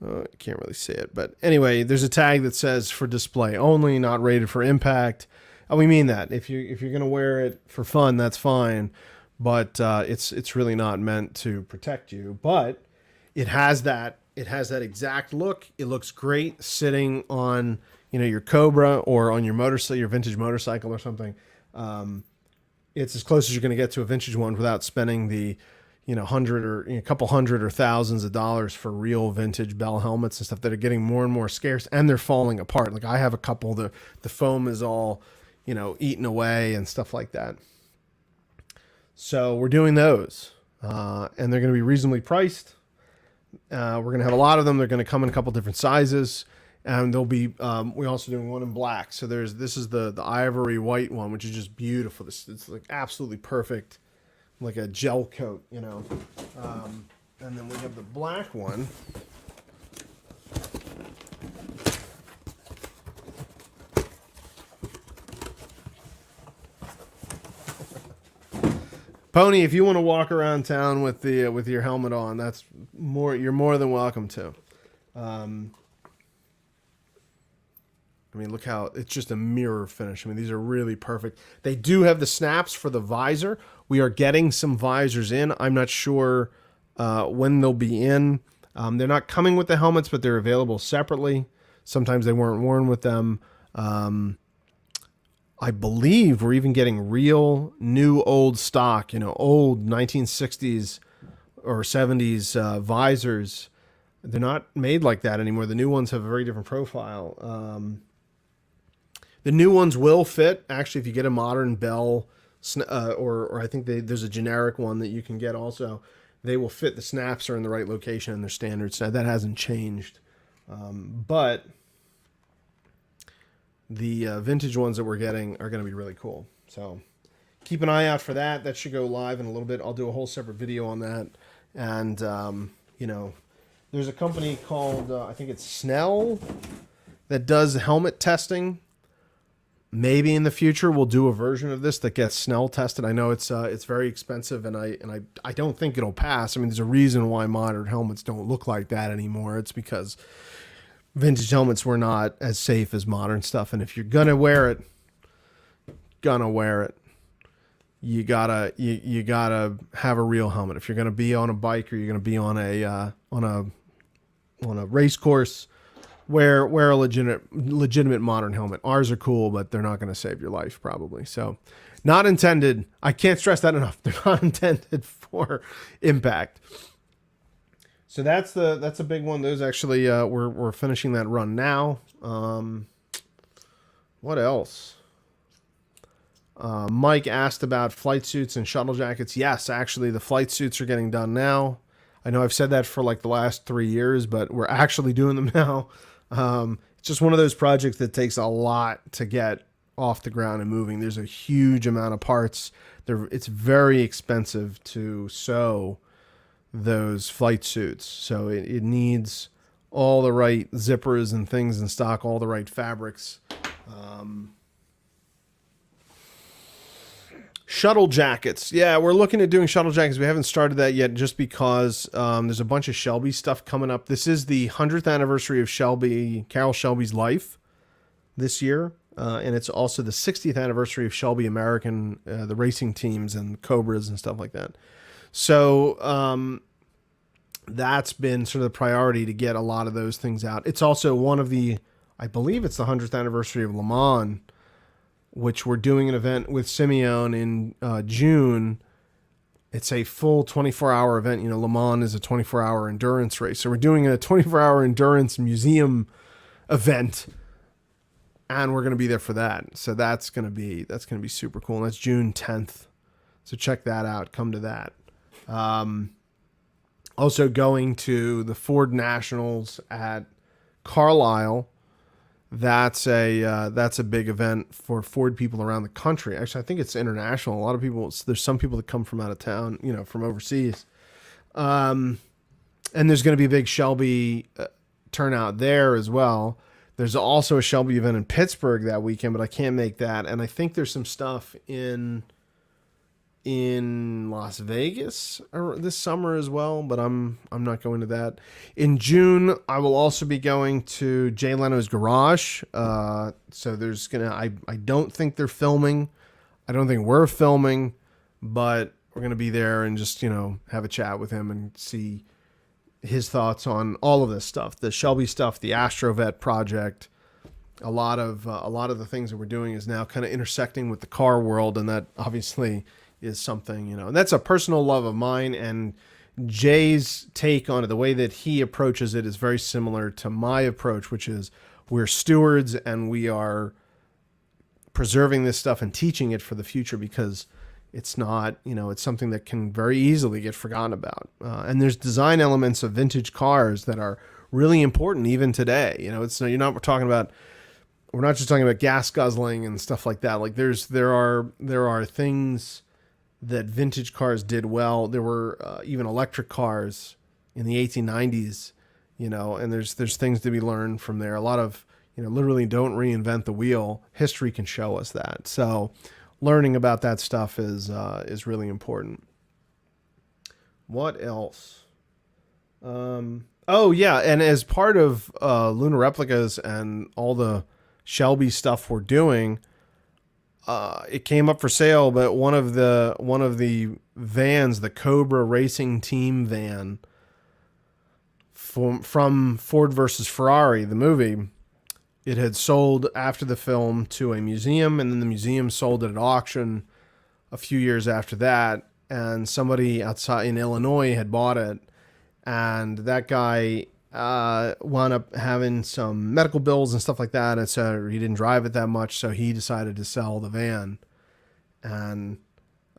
I can't really see it, but anyway, there's a tag that says for display only, not rated for impact. And we mean that if you're going to wear it for fun, that's fine, but it's really not meant to protect you. But it has that exact look. It looks great sitting on your Cobra or on your motorcycle, your vintage motorcycle or something. It's as close as you're going to get to a vintage one without spending the $100 or a couple hundred or thousands of dollars for real vintage Bell helmets and stuff that are getting more and more scarce, and they're falling apart. Like I have a couple, the foam is all, eaten away and stuff like that. So we're doing those, and they're going to be reasonably priced. We're going to have a lot of them. They're going to come in a couple different sizes, and they'll be, we're also doing one in black. So this is the ivory white one, which is just beautiful. It's like absolutely perfect, like a gel coat, and then we have the black one. Pony, if you want to walk around town with your helmet on, you're more than welcome to. I mean, look how it's just a mirror finish. I mean, these are really perfect. They do have the snaps for the visor. We are getting some visors in. I'm not sure when they'll be in. They're not coming with the helmets, but they're available separately. Sometimes they weren't worn with them. I believe we're even getting real new old stock, old 1960s or 70s visors. They're not made like that anymore. The new ones have a very different profile. The new ones will fit. Actually, if you get a modern Bell, or I think there's a generic one that you can get also, they will fit. The snaps are in the right location and they're standard. So that hasn't changed. But the vintage ones that we're getting are going to be really cool. So keep an eye out for that. That should go live in a little bit. I'll do a whole separate video on that. And, there's a company called, I think it's Snell, that does helmet testing. Maybe in the future we'll do a version of this that gets Snell tested. I know it's very expensive, and I don't think it'll pass. I mean, there's a reason why modern helmets don't look like that anymore. It's because vintage helmets were not as safe as modern stuff. And if you're gonna wear it, you gotta have a real helmet. If you're gonna be on a bike or you're gonna be on a race course, wear a legitimate modern helmet. Ours are cool, but they're not going to save your life probably. So, not intended. I can't stress that enough. They're not intended for impact. So that's a big one. Those actually we're finishing that run now. What else? Mike asked about flight suits and shuttle jackets. Yes, actually, the flight suits are getting done now. I know I've said that for like the last 3 years, but we're actually doing them now. It's just one of those projects that takes a lot to get off the ground and moving. There's a huge amount of parts. It's very expensive to sew those flight suits. So it needs all the right zippers and things in stock, all the right fabrics. Shuttle jackets. Yeah, we're looking at doing shuttle jackets. We haven't started that yet just because there's a bunch of Shelby stuff coming up. This is the 100th anniversary of Carroll Shelby's life this year. And it's also the 60th anniversary of Shelby American, the racing teams and Cobras and stuff like that. So that's been sort of the priority to get a lot of those things out. It's also I believe it's the 100th anniversary of Le Mans, which we're doing an event with Simeon in June. It's a full 24-hour event. Le Mans is a 24-hour endurance race. So we're doing a 24-hour endurance museum event, and we're going to be there for that. So that's going to be super cool. And that's June 10th. So check that out. Come to that. Also going to the Ford Nationals at Carlisle. That's a big event for Ford people around the country. Actually, I think it's international. A lot of people, there's some people that come from out of town, from overseas. And there's going to be a big Shelby turnout there as well. There's also a Shelby event in Pittsburgh that weekend, but I can't make that. And I think there's some stuff in Las Vegas this summer as well, but I'm not going to that. In June, I will also be going to Jay Leno's garage. So there's I don't think they're filming. I don't think we're filming, but we're gonna be there and just have a chat with him and see his thoughts on all of this stuff, the Shelby stuff, the Astrovet project. A lot of the things that we're doing is now kind of intersecting with the car world, and that obviously is something, and that's a personal love of mine, and Jay's take on it, the way that he approaches it is very similar to my approach, which is we're stewards and we are preserving this stuff and teaching it for the future because it's not, it's something that can very easily get forgotten about. And there's design elements of vintage cars that are really important even today. We're not just talking about gas guzzling and stuff like that. Like there are things that vintage cars did well. There were even electric cars in the 1890s, and there's things to be learned from there. A lot of, literally don't reinvent the wheel. History can show us that. So learning about that stuff is really important. What else? Oh yeah. And as part of Lunar Replicas and all the Shelby stuff we're doing, it came up for sale, but one of the vans, the Cobra Racing Team van from Ford versus Ferrari, the movie, it had sold after the film to a museum, and then the museum sold it at auction a few years after that, and somebody outside in Illinois had bought it, and that guy wound up having some medical bills and stuff like that, and so he didn't drive it that much, so he decided to sell the van, and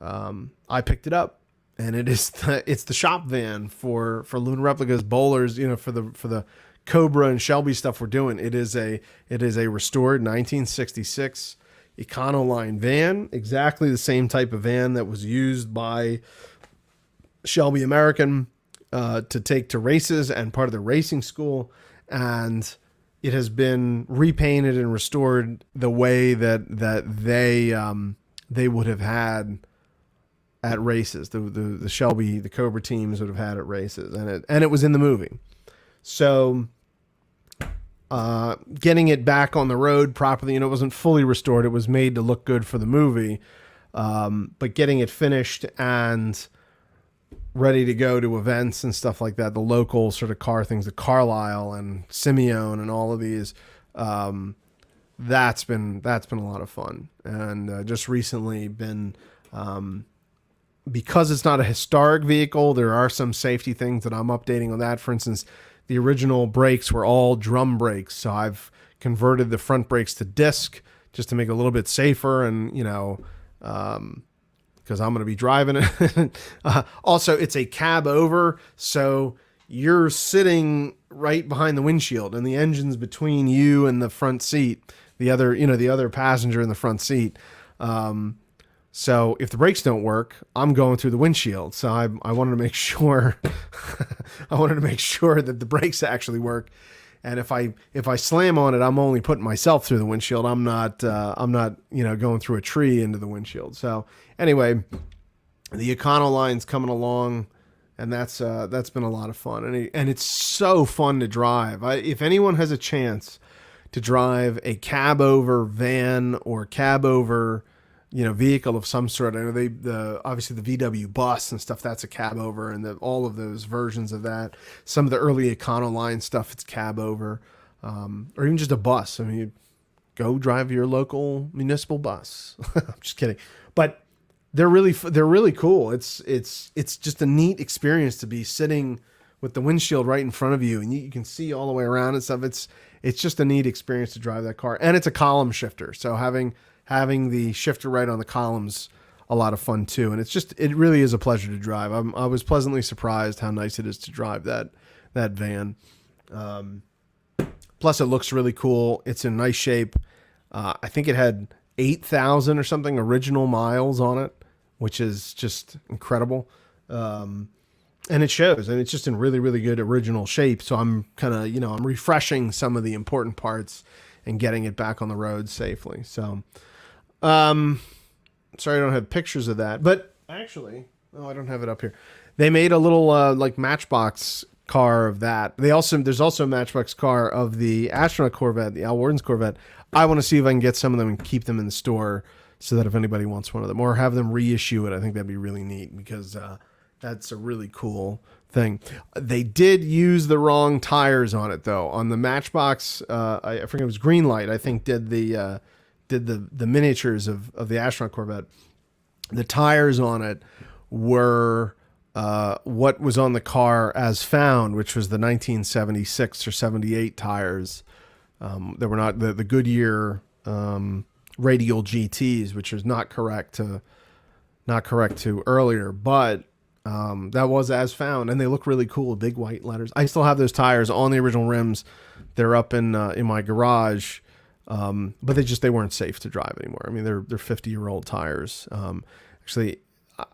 I picked it up, and it's the shop van for Lunar Replicas bowlers, for the Cobra and Shelby stuff we're doing. It is a restored 1966 Econoline van, exactly the same type of van that was used by Shelby American to take to races and part of the racing school, and it has been repainted and restored the way that they would have had at races. The Shelby, the Cobra teams would have had at races, and it was in the movie. So getting it back on the road properly, it wasn't fully restored. It was made to look good for the movie, but getting it finished and ready to go to events and stuff like that, the local sort of car things, the Carlisle and Simeone and all of these, that's been a lot of fun. And just recently been, because it's not a historic vehicle, there are some safety things that I'm updating on that. For instance, the original brakes were all drum brakes, so I've converted the front brakes to disc just to make it a little bit safer, and because I'm going to be driving it. Also, it's a cab over, so you're sitting right behind the windshield, and the engine's between you and the front seat, the other passenger in the front seat. So if the brakes don't work, I'm going through the windshield. So I wanted to make sure, that the brakes actually work. And if I slam on it, I'm only putting myself through the windshield. I'm not going through a tree into the windshield. So anyway, the Econoline's coming along, and that's been a lot of fun. And it's so fun to drive. If anyone has a chance to drive a cab over van or cab over vehicle of some sort. I know obviously the VW bus and stuff, that's a cab over, and all of those versions of that. Some of the early Econoline stuff, it's cab over, or even just a bus. I mean, you go drive your local municipal bus. I'm just kidding, but they're really cool. It's just a neat experience to be sitting with the windshield right in front of you, and you can see all the way around and stuff. It's just a neat experience to drive that car, and it's a column shifter, so having the shifter right on the columns, a lot of fun too. And it really is a pleasure to drive. I was pleasantly surprised how nice it is to drive that van. Plus it looks really cool. It's in nice shape. I think it had 8,000 or something original miles on it, which is just incredible. And it shows, and it's just in really, really good original shape. So I'm kind of, I'm refreshing some of the important parts and getting it back on the road safely. So, sorry I don't have pictures of that, but actually, I don't have it up here. They made a little like Matchbox car of that. There's also a Matchbox car of the astronaut Corvette, the Al Worden's Corvette. I want to see if I can get some of them and keep them in the store so that if anybody wants one of them, or have them reissue it, I think that'd be really neat, because that's a really cool thing. They did use the wrong tires on it though. On the Matchbox, I forget, it was Greenlight, I think, did the miniatures of the astronaut Corvette. The tires on it were what was on the car as found, which was the 1976 or 78 tires. That were not the Goodyear radial GTs, which is not correct to earlier, but that was as found, and they look really cool, big white letters. I still have those tires on the original rims. They're up in my garage, but they weren't safe to drive anymore. I mean, they're 50-year-old tires. Actually,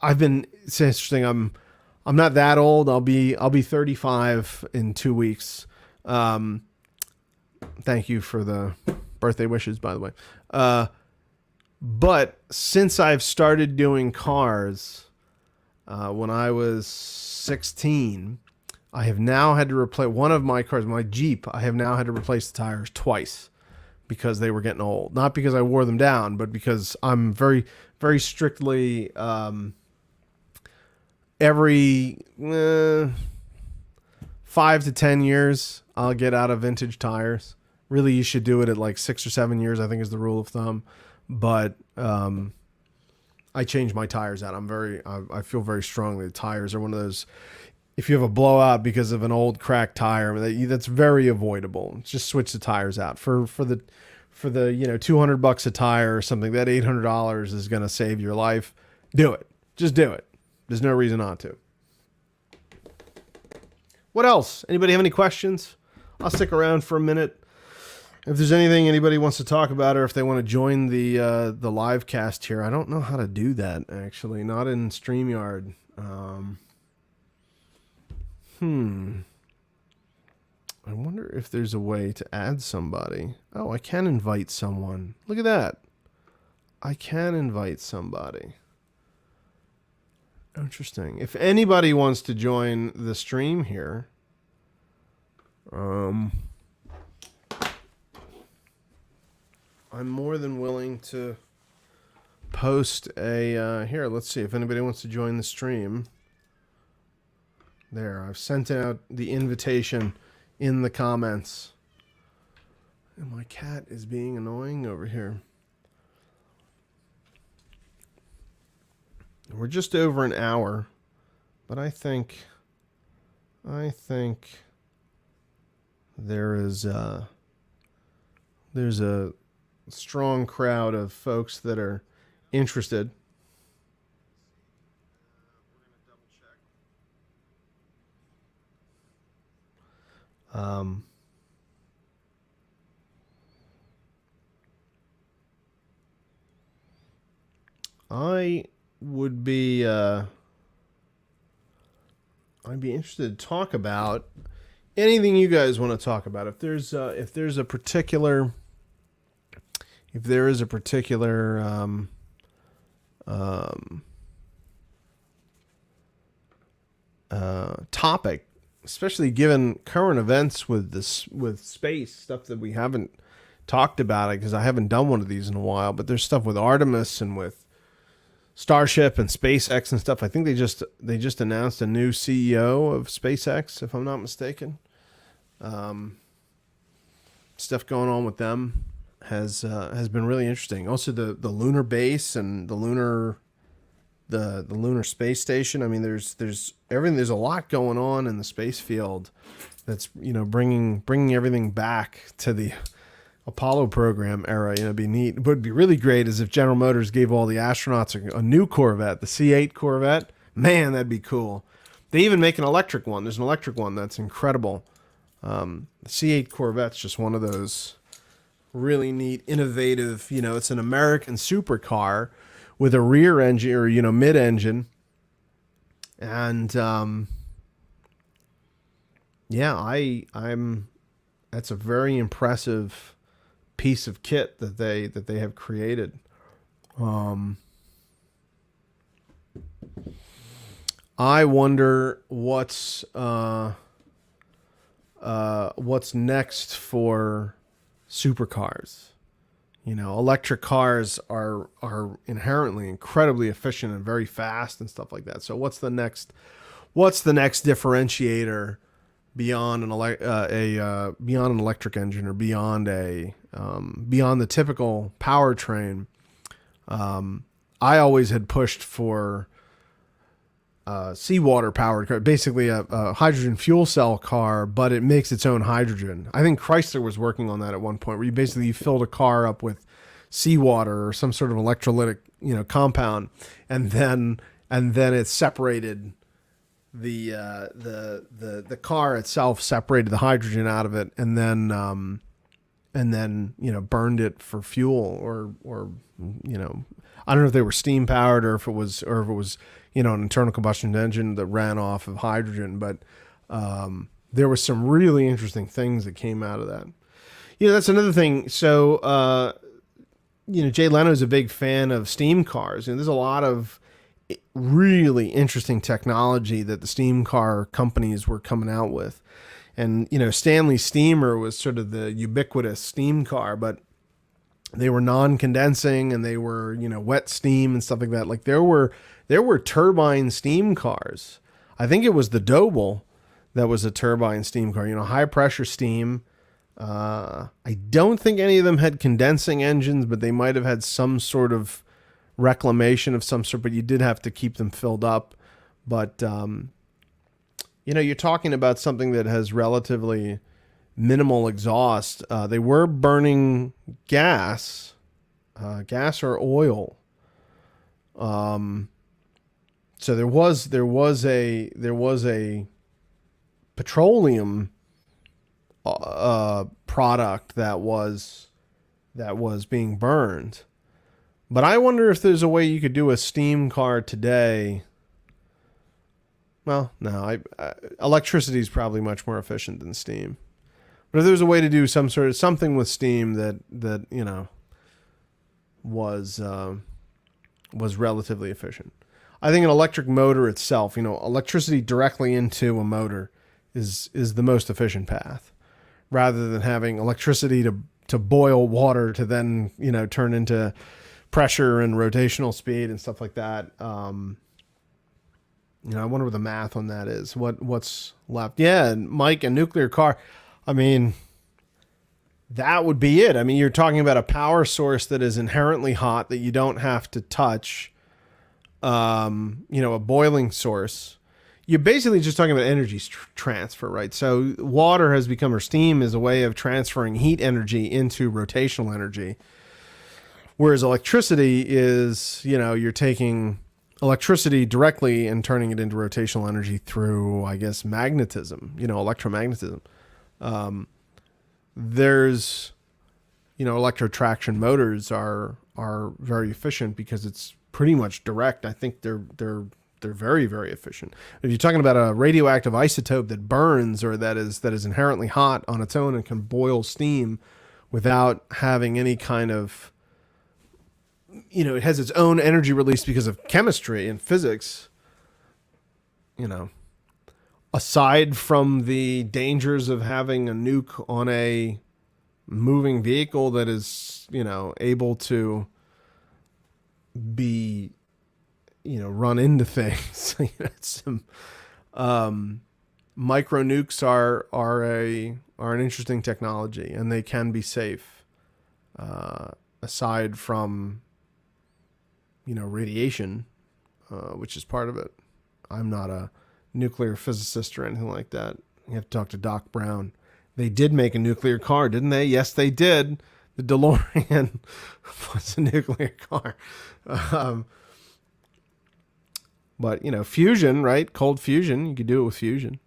it's interesting. I'm not that old. I'll be 35 in 2 weeks. Thank you for the birthday wishes, by the way. But since I've started doing cars, when I was 16, I have now had to replace one of my cars, my Jeep. I have now had to replace the tires twice because they were getting old. Not because I wore them down, but because I'm very, very strictly every 5 to 10 years, I'll get out of vintage tires. Really, you should do it at like 6 or 7 years, I think is the rule of thumb. But I change my tires out. I feel very strongly that tires are one of those. If you have a blowout because of an old cracked tire, that's very avoidable. Just switch the tires out for the $200 a tire or something. That $800 is going to save your life. Do it. Just do it. There's no reason not to. What else? Anybody have any questions? I'll stick around for a minute. If there's anything anybody wants to talk about, or if they want to join the live cast here, I don't know how to do that actually. Not in StreamYard. I wonder if there's a way to add somebody. Oh, I can invite someone. Look at that. I can invite somebody. Interesting. If anybody wants to join the stream here, I'm more than willing to post a here. Let's see if anybody wants to join the stream. There, I've sent out the invitation in the comments. And my cat is being annoying over here. We're just over an hour, but I think there's a strong crowd of folks that are interested. I would be I'd be interested to talk about anything you guys want to talk about. If there is a particular topic, especially given current events with space stuff that we haven't talked about it, because I haven't done one of these in a while, but there's stuff with Artemis and with Starship and SpaceX and stuff. I think they just announced a new CEO of SpaceX, if I'm not mistaken. Stuff going on with them has been really interesting. Also, the lunar base and the lunar space station. I mean, there's everything. There's a lot going on in the space field that's bringing everything back to the Apollo program era. It'd be neat. What would be really great is if General Motors gave all the astronauts a new Corvette, the C8 Corvette. Man, that'd be cool. They even make an electric one. There's an electric one that's incredible. The C8 Corvette's just one of those really neat, innovative. It's an American supercar with a rear engine or mid-engine, and that's a very impressive piece of kit that they have created. I wonder what's next for supercars. Electric cars are inherently incredibly efficient and very fast and stuff like that. So what's the next differentiator beyond an electric engine, or beyond the typical powertrain? I always had pushed for seawater powered car, basically a hydrogen fuel cell car, but it makes its own hydrogen. I think Chrysler was working on that at one point, where you filled a car up with seawater or some sort of electrolytic compound, and then it separated the car itself, separated the hydrogen out of it, and then burned it for fuel, or I don't know if they were steam powered or if it was an internal combustion engine that ran off of hydrogen, but there was some really interesting things that came out of that. That's another thing. So Jay Leno's a big fan of steam cars, and there's a lot of really interesting technology that the steam car companies were coming out with. And, Stanley Steamer was sort of the ubiquitous steam car, but they were non-condensing and they were, wet steam and stuff like that. Like there were turbine steam cars. I think it was the Doble that was a turbine steam car, high pressure steam. I don't think any of them had condensing engines, but they might have had some sort of reclamation of some sort, but you did have to keep them filled up. But, you're talking about something that has relatively minimal exhaust. They were burning gas or oil. So there was a petroleum product that was being burned. But I wonder if there's a way you could do a steam car today. Well, no, electricity is probably much more efficient than steam. But if there's a way to do something with steam that was relatively efficient. I think an electric motor itself, electricity directly into a motor is the most efficient path, rather than having electricity to boil water to then, turn into pressure and rotational speed and stuff like that. I wonder what the math on that is. What's left? Yeah, and Mike, a nuclear car. I mean, that would be it. I mean, you're talking about a power source that is inherently hot that you don't have to touch. A boiling source. You're basically just talking about energy transfer, right? So water has become, or steam is a way of transferring heat energy into rotational energy. Whereas electricity is, you're taking electricity directly and turning it into rotational energy through, I guess, magnetism, electromagnetism. There's, electrotraction motors are very efficient because it's pretty much direct. I think they're very, very efficient. If you're talking about a radioactive isotope that burns or that is inherently hot on its own and can boil steam without having any kind of, it has its own energy release because of chemistry and physics, aside from the dangers of having a nuke on a moving vehicle that is, able to be, run into things. Micro nukes are an interesting technology, and they can be safe. Aside from, radiation, which is part of it. I'm not a nuclear physicist or anything like that. You have to talk to Doc Brown. They did make a nuclear car, didn't they? Yes, they did. The DeLorean was a nuclear car. But, fusion, right? Cold fusion. You could do it with fusion.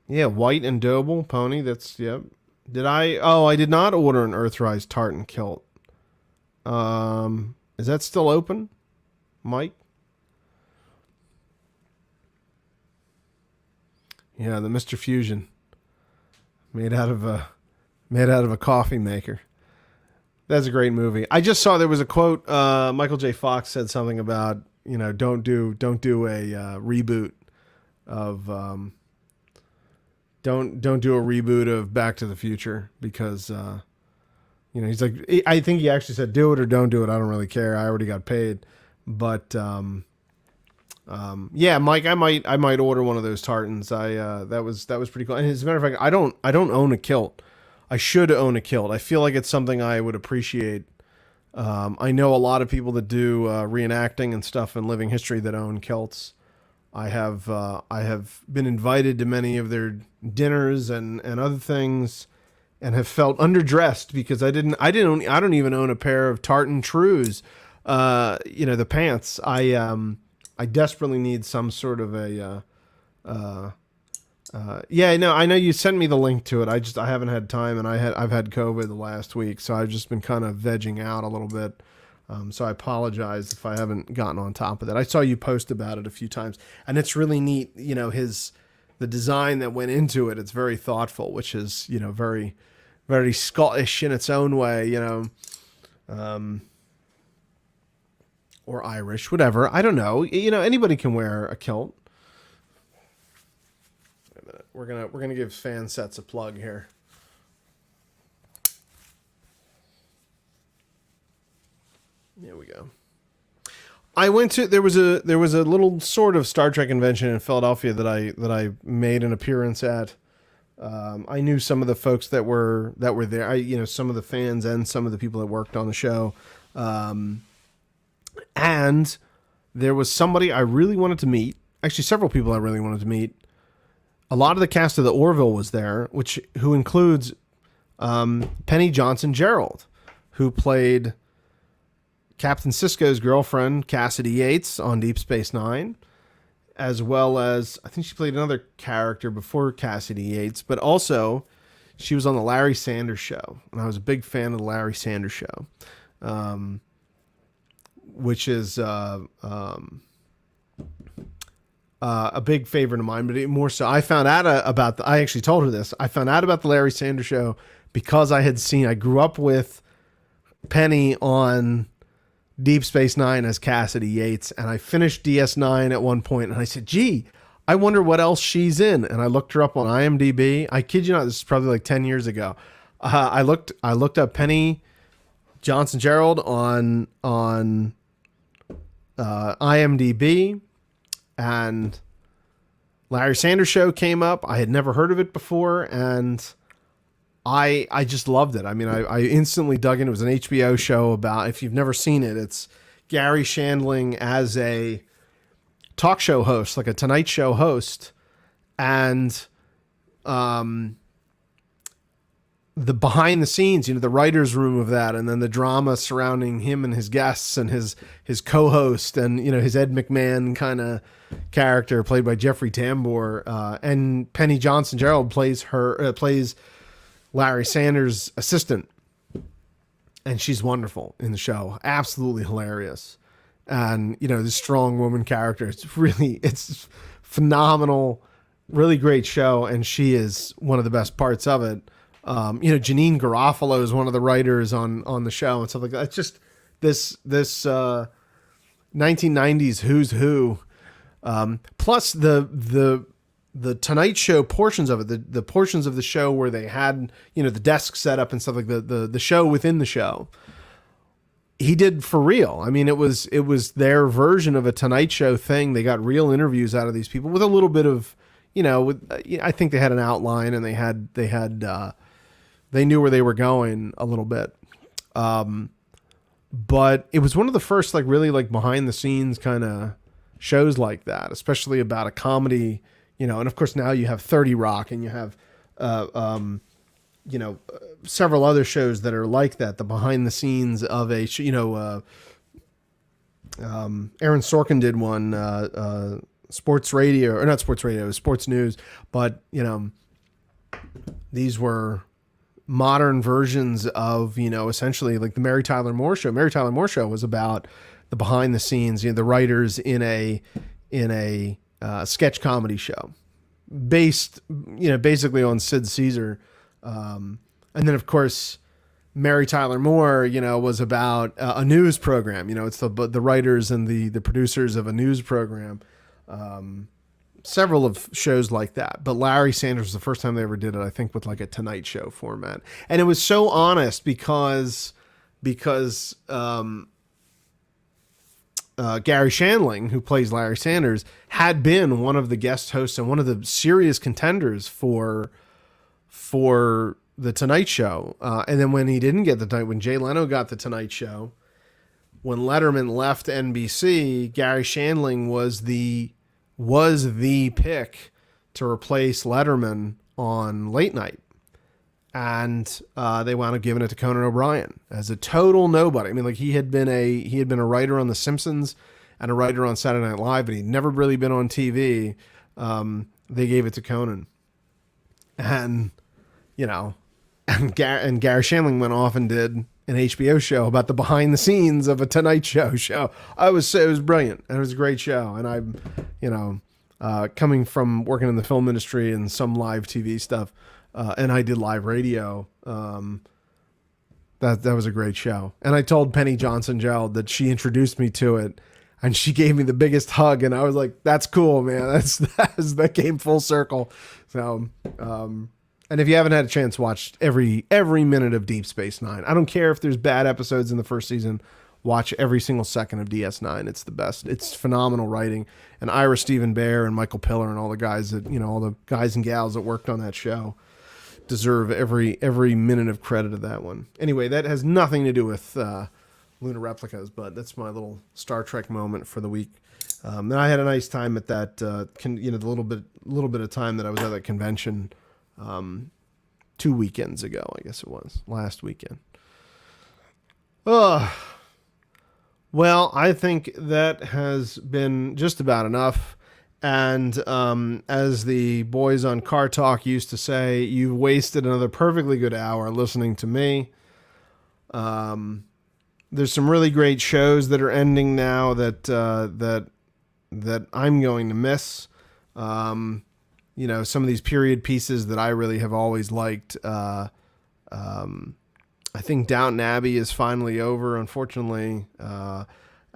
Yeah, white and Doble pony. That's, yep. I did not order an Earthrise tartan kilt. Is that still open, Mike? Yeah, the Mr. Fusion. Made out of a coffee maker. That's a great movie. I just saw there was a quote. Michael J. Fox said something about, don't do a reboot of don't do a reboot of Back to the Future because he's like, I think he actually said do it or don't do it. I don't really care. I already got paid. But yeah, Mike, I might order one of those tartans. That was pretty cool. And as a matter of fact, I don't own a kilt. I should own a kilt. I feel like it's something I would appreciate. I know a lot of people that do reenacting and stuff in living history that own kilts. I have been invited to many of their dinners and other things, and have felt underdressed because I don't even own a pair of tartan trews. The pants. I desperately need some sort of a. I know you sent me the link to it. I haven't had time, and I've had COVID the last week, so I've just been kind of vegging out a little bit. So I apologize if I haven't gotten on top of that. I saw you post about it a few times, and it's really neat. The design that went into it. It's very thoughtful, which is very, very Scottish in its own way. Or Irish, whatever. I don't know. Anybody can wear a kilt. Wait a minute. We're gonna give fan sets a plug here. Here we go. I went to there was a little sort of Star Trek convention in Philadelphia that I made an appearance at. I knew some of the folks that were there. Some of the fans and some of the people that worked on the show. And there was somebody I really wanted to meet. Actually, several people I really wanted to meet. A lot of the cast of the Orville was there, who includes Penny Johnson-Gerald, who played Captain Sisko's girlfriend, Cassidy Yates, on Deep Space Nine, as well as, I think she played another character before Cassidy Yates, but also she was on the Larry Sanders Show, and I was a big fan of the Larry Sanders Show, which is a big favorite of mine, but more so, I found out I actually told her this, I found out about the Larry Sanders Show because I grew up with Penny on Deep Space Nine as Cassidy Yates, and I finished DS9 at one point, and I said, gee, I wonder what else she's in. And I looked her up on IMDb. I kid you not, this is probably like 10 years ago. I looked up Penny Johnson-Gerald on IMDb, and Larry Sanders Show came up. I had never heard of it before, and I just loved it. I mean, I instantly dug in. It was an HBO show about, if you've never seen it, it's Gary Shandling as a talk show host, like a Tonight Show host, and the behind the scenes, the writer's room of that, and then the drama surrounding him and his guests and his co-host and, his Ed McMahon kind of character played by Jeffrey Tambor. And Penny Johnson-Gerald plays Larry Sanders' assistant, and she's wonderful in the show. Absolutely hilarious. And, this strong woman character, it's phenomenal, really great show. And she is one of the best parts of it. Janine Garofalo is one of the writers on the show and stuff like that. It's just this 1990s who's who. Plus the Tonight Show portions of it, the portions of the show where they had, the desk set up and stuff like the show within the show, he did for real. I mean, it was their version of a Tonight Show thing. They got real interviews out of these people with a little bit of, I think they had an outline and they knew where they were going a little bit. But it was one of the first, really behind the scenes kind of shows like that, especially about a comedy. And of course now you have 30 Rock and you have, several other shows that are like that, the behind the scenes of a, Aaron Sorkin did one, sports radio, or not sports radio, sports news. But, these were modern versions of, essentially like the Mary Tyler Moore Show. Mary Tyler Moore Show was about the behind the scenes, the writers in a sketch comedy show based, basically on Sid Caesar. And then of course, Mary Tyler Moore, was about a news program. It's the writers and the producers of a news program. Several of shows like that, but Larry Sanders was the first time they ever did it, I think, with like a Tonight Show format. And it was so honest because Gary Shandling, who plays Larry Sanders, had been one of the guest hosts and one of the serious contenders for the Tonight Show. And then when he didn't get when Jay Leno got the Tonight Show, when Letterman left NBC, Gary Shandling was the pick to replace Letterman on late night. And they wound up giving it to Conan O'Brien as a total nobody. I mean, like he had been a writer on The Simpsons and a writer on Saturday Night Live, but he'd never really been on TV. They gave it to Conan, and and Gary Shandling went off and did an HBO show about the behind the scenes of a Tonight Show. It was brilliant, and it was a great show. And I'm, coming from working in the film industry and some live TV stuff. And I did live radio. That was a great show. And I told Penny Johnson-Gerald that she introduced me to it, and she gave me the biggest hug. And I was like, "That's cool, man. That came full circle." So, and if you haven't had a chance, watch every minute of Deep Space Nine. I don't care if there's bad episodes in the first season. watch every single second of DS9. It's the best. It's phenomenal writing. And Ira Stephen Bear and Michael Piller and all the guys that, all the guys and gals that worked on that show deserve every minute of credit of that one. Anyway, that has nothing to do with Lunar Replicas, but that's my little Star Trek moment for the week. And I had a nice time at that, the little bit of time that I was at that convention 2 weekends ago, I guess it was, last weekend. Well, I think that has been just about enough. And as the boys on Car Talk used to say, you've wasted another perfectly good hour listening to me. There's some really great shows that are ending now that I'm going to miss. Some of these period pieces that I really have always liked. I think Downton Abbey is finally over, unfortunately.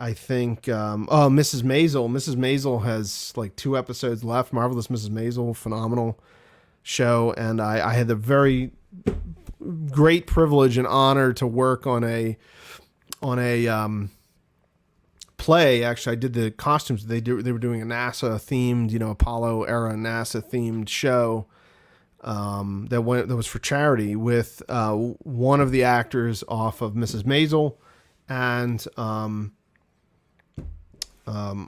I think, Mrs. Maisel. Mrs. Maisel has like 2 episodes left. Marvelous Mrs. Maisel, phenomenal show. And I had the very great privilege and honor to work on a play. Actually, I did the costumes. They were doing a NASA themed, Apollo era NASA themed show that was for charity with one of the actors off of Mrs. Maisel, and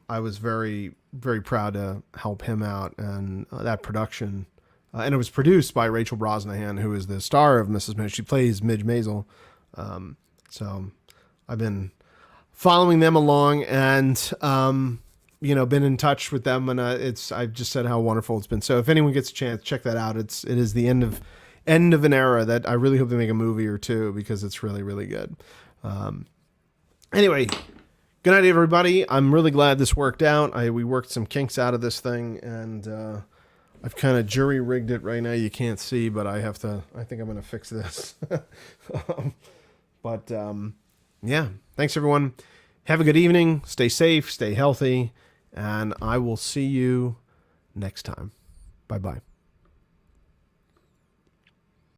I was very, very proud to help him out and that production. And it was produced by Rachel Brosnahan, who is the star of Mrs. Maisel. She plays Midge Maisel. So I've been following them along and, been in touch with them, and I've just said how wonderful it's been. So if anyone gets a chance, check that out. It is the end of an era that I really hope they make a movie or two, because it's really, really good. Anyway, good night, everybody. I'm really glad this worked out. We worked some kinks out of this thing, and I've kind of jury rigged it right now. You can't see, but I think I'm going to fix this. Yeah, thanks everyone. Have a good evening. Stay safe, stay healthy, and I will see you next time. Bye-bye.